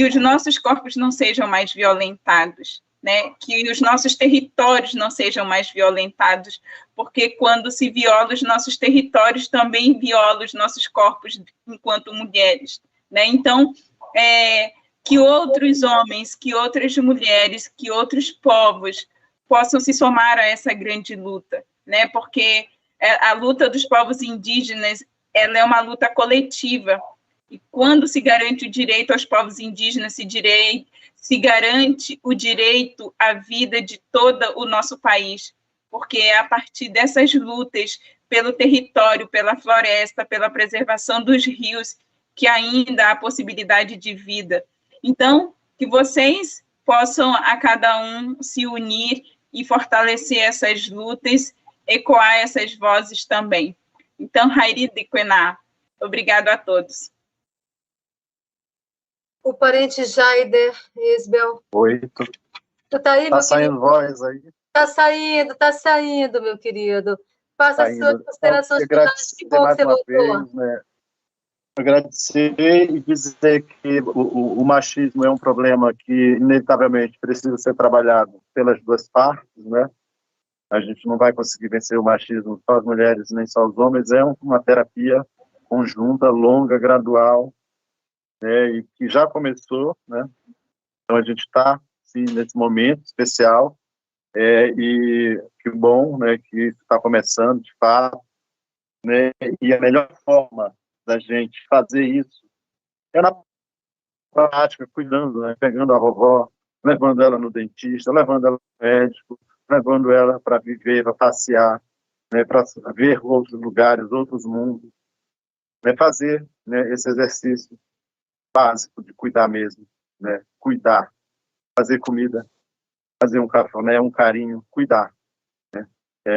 os nossos corpos não sejam mais violentados, né? Que os nossos territórios não sejam mais violentados, porque quando se viola os nossos territórios, também viola os nossos corpos enquanto mulheres, né? Então, que outros homens, que outras mulheres, que outros povos possam se somar a essa grande luta, né? Porque a luta dos povos indígenas, ela é uma luta coletiva, e quando se garante o direito aos povos indígenas, se garante o direito à vida de todo o nosso país, porque é a partir dessas lutas pelo território, pela floresta, pela preservação dos rios, que ainda há possibilidade de vida. Então, que vocês possam, a cada um, se unir e fortalecer essas lutas, ecoar essas vozes também. Então, Hairi de Kwená, obrigado a todos. O parente Jaider, Isbel. Oi, Tu tá aí, tá meu saindo querido? voz aí? Tá saindo, meu querido. Faça as suas considerações finais. Que bom que você voltou. Né, agradecer e dizer que o machismo é um problema que, inevitavelmente, precisa ser trabalhado pelas duas partes, né? A gente não vai conseguir vencer o machismo só as mulheres, nem só os homens. É uma terapia conjunta, longa, gradual, né, e que já começou, né? Então a gente está, sim, nesse momento especial, e que bom, né, que está começando, de fato, né? E a melhor forma da gente fazer isso é na prática, cuidando, né, pegando a vovó, levando ela no dentista, levando ela no médico, levando ela para viver, para passear, né, para ver outros lugares, outros mundos, né, fazer, né, esse exercício básico de cuidar mesmo, né, cuidar, fazer comida, fazer um cafuné, um carinho, cuidar, né.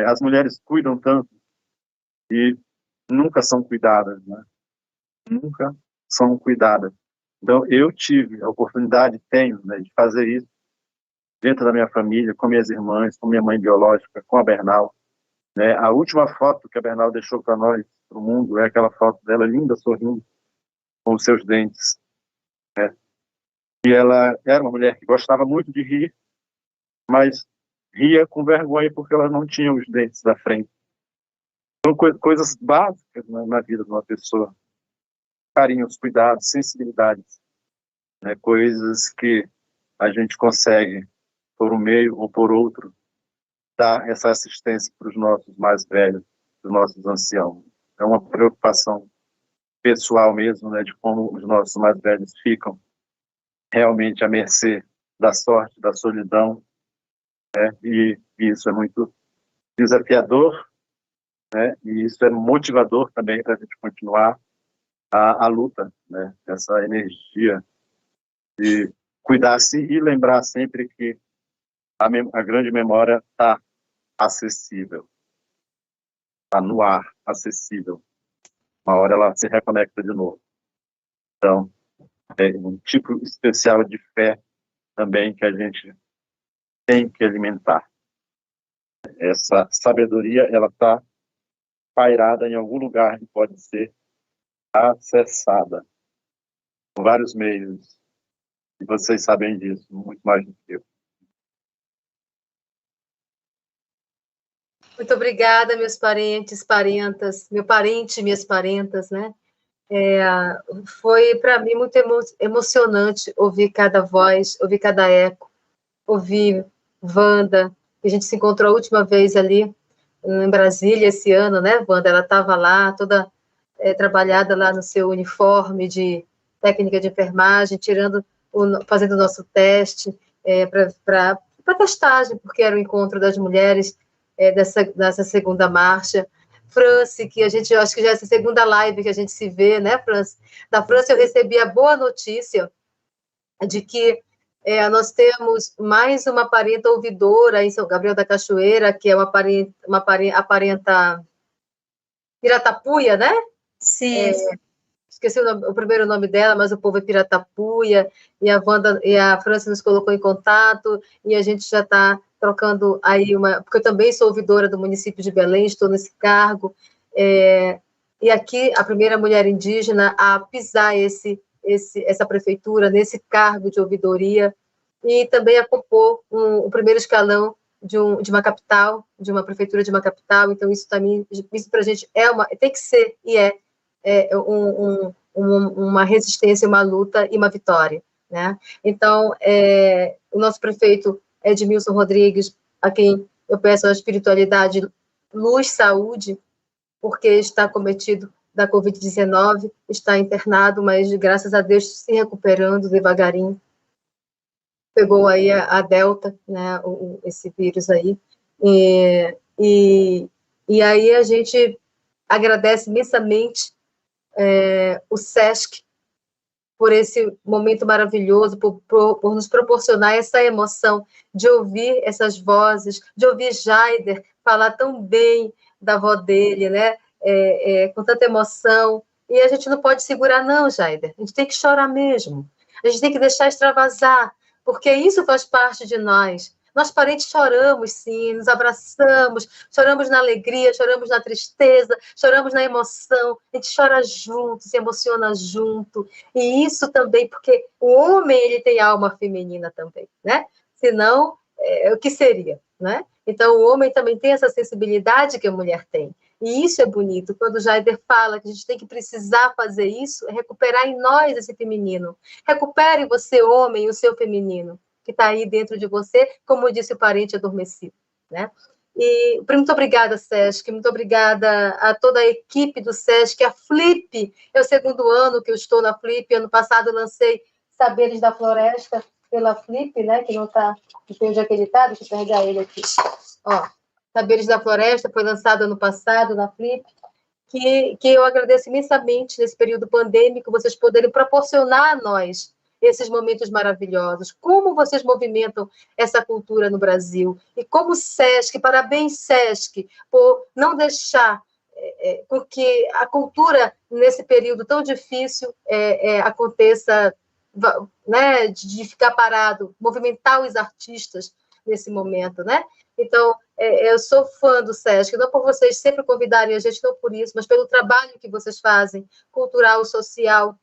As mulheres cuidam tanto e nunca são cuidadas, né, nunca são cuidadas. Então, eu tive a oportunidade, tenho, né, de fazer isso dentro da minha família, com minhas irmãs, com minha mãe biológica, com a Bernal, né. A última foto que a Bernal deixou para nós, para o mundo, é aquela foto dela linda, sorrindo, com os seus dentes, né. E ela era uma mulher que gostava muito de rir, mas ria com vergonha porque ela não tinha os dentes da frente. São coisas básicas, né, na vida de uma pessoa. Carinhos, cuidados, sensibilidades, né, coisas que a gente consegue, por um meio ou por outro, dar essa assistência para os nossos mais velhos, para os nossos anciãos. É uma preocupação pessoal mesmo, né, de como os nossos mais velhos ficam realmente à mercê da sorte, da solidão, né, e isso é muito desafiador, né, e isso é motivador também para a gente continuar a luta, né, essa energia de cuidar-se e lembrar sempre que a grande memória está acessível, está no ar, acessível. Uma hora ela se reconecta de novo. Então, é um tipo especial de fé também que a gente tem que alimentar. Essa sabedoria, ela está pairada em algum lugar que pode ser acessada por vários meios. E vocês sabem disso muito mais do que eu. Muito obrigada, meus parentes, parentas, meu parente, minhas parentas, né? Foi para mim muito emocionante ouvir cada voz, ouvir cada eco, ouvir Wanda, que a gente se encontrou a última vez ali em Brasília esse ano, né, Wanda? Ela estava lá, toda trabalhada lá no seu uniforme de técnica de enfermagem, fazendo o nosso teste para testagem, porque era o encontro das mulheres dessa segunda marcha. Franci, que eu acho que já é essa segunda live que a gente se vê, né, Franci? Da Franci eu recebi a boa notícia de que nós temos mais uma parenta ouvidora em São Gabriel da Cachoeira, que é uma parenta Piratapuia, né? Sim. Esqueci o primeiro nome dela, mas o povo é Piratapuia, e a Wanda e a Franci nos colocou em contato, e a gente já está trocando aí porque eu também sou ouvidora do município de Belém, estou nesse cargo, e aqui a primeira mulher indígena a pisar essa prefeitura, nesse cargo de ouvidoria, e também a compor o primeiro escalão de uma capital, de uma prefeitura de uma capital. Então isso para a gente tem que ser, e uma resistência, uma luta e uma vitória, né? Então, o nosso prefeito Edmilson Rodrigues, a quem eu peço a espiritualidade, luz, saúde, porque está cometido da Covid-19, está internado, mas, graças a Deus, se recuperando devagarinho. Pegou aí a Delta, né, esse vírus aí, e aí a gente agradece imensamente o SESC por esse momento maravilhoso, por nos proporcionar essa emoção de ouvir essas vozes, de ouvir Jaider falar tão bem da avó dele, né? Com tanta emoção. E a gente não pode segurar, não, Jaider. A gente tem que chorar mesmo. A gente tem que deixar extravasar, porque isso faz parte de nós. Nós, parentes, choramos, sim, nos abraçamos, choramos na alegria, choramos na tristeza, choramos na emoção, a gente chora junto, se emociona junto, e isso também, porque o homem, ele tem alma feminina também, né? Senão, o que seria, né? Então, o homem também tem essa sensibilidade que a mulher tem. E isso é bonito. Quando o Jaider fala que a gente tem que precisar fazer isso, é recuperar em nós esse feminino. Recupere você, homem, o seu feminino, que está aí dentro de você, como disse o parente adormecido, né? E muito obrigada, Sesc, muito obrigada a toda a equipe do Sesc, a Flip, é o 2º ano que eu estou na Flip, ano passado eu lancei Saberes da Floresta pela Flip, né, que não está, não sei onde é que ele está, deixa eu pegar ele aqui, ó, Saberes da Floresta, foi lançado ano passado na Flip, que eu agradeço imensamente nesse período pandêmico, vocês poderem proporcionar a nós esses momentos maravilhosos, como vocês movimentam essa cultura no Brasil, e como o Sesc, parabéns Sesc, por não deixar porque a cultura, nesse período tão difícil, aconteça, né, de ficar parado, movimentar os artistas nesse momento, né? Então, eu sou fã do Sesc, não por vocês sempre convidarem a gente, não por isso, mas pelo trabalho que vocês fazem, cultural, social,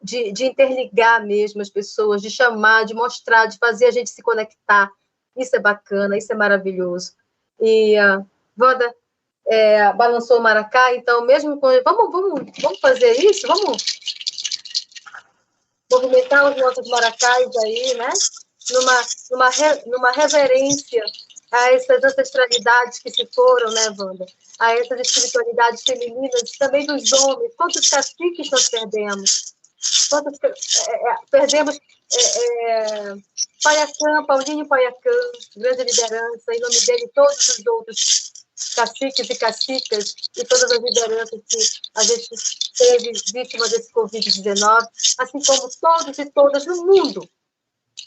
de interligar mesmo as pessoas, de chamar, de mostrar, de fazer a gente se conectar. Isso é bacana, isso é maravilhoso. E a Wanda balançou o maracá, então, mesmo com... Vamos fazer isso? Vamos movimentar os nossos maracás aí, né? Numa reverência a essas ancestralidades que se foram, né, Wanda? A essas espiritualidades femininas, também dos homens. Quantos caciques nós perdemos? Perdemos Paiacã, Paulinho Paiacã, grande liderança, em nome dele todos os outros caciques e cacicas e todas as lideranças que a gente teve vítima desse Covid-19, assim como todos e todas no mundo,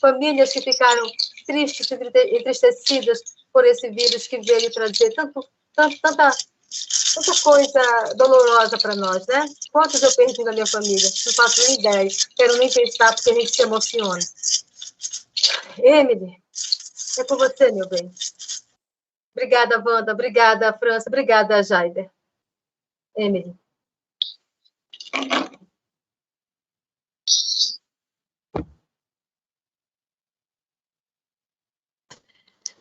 famílias que ficaram tristes, entristecidas por esse vírus que veio trazer tanta coisa dolorosa para nós, né? Quantos eu perdi na minha família? Não faço nem ideia. Quero nem pensar, porque a gente se emociona. Emily, é com você, meu bem. Obrigada, Wanda. Obrigada, França. Obrigada, Jaider. Emily.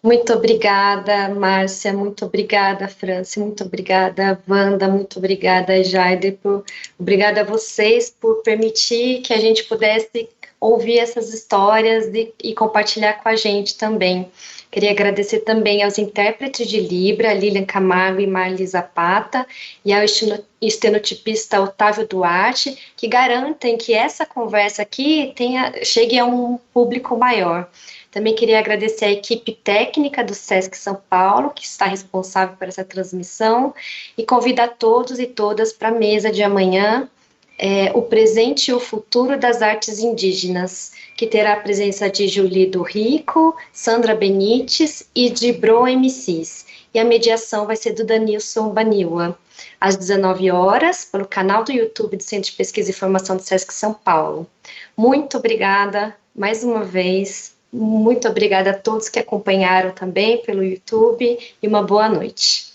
Muito obrigada, Márcia, muito obrigada, Franci, muito obrigada, Wanda, muito obrigada, Jaider, obrigada a vocês por permitir que a gente pudesse ouvir essas histórias e compartilhar com a gente também. Queria agradecer também aos intérpretes de Libra, Lilian Camargo e Marli Zapata, e ao estenotipista Otávio Duarte, que garantem que essa conversa aqui chegue a um público maior. Também queria agradecer à equipe técnica do Sesc São Paulo, que está responsável por essa transmissão, e convidar todos e todas para a mesa de amanhã, o presente e o futuro das artes indígenas, que terá a presença de Julie do Rico, Sandra Benites e de Bro MCs. E a mediação vai ser do Danilson Baniwa, às 19 horas, pelo canal do YouTube do Centro de Pesquisa e Formação do Sesc São Paulo. Muito obrigada, mais uma vez. Muito obrigada a todos que acompanharam também pelo YouTube e uma boa noite.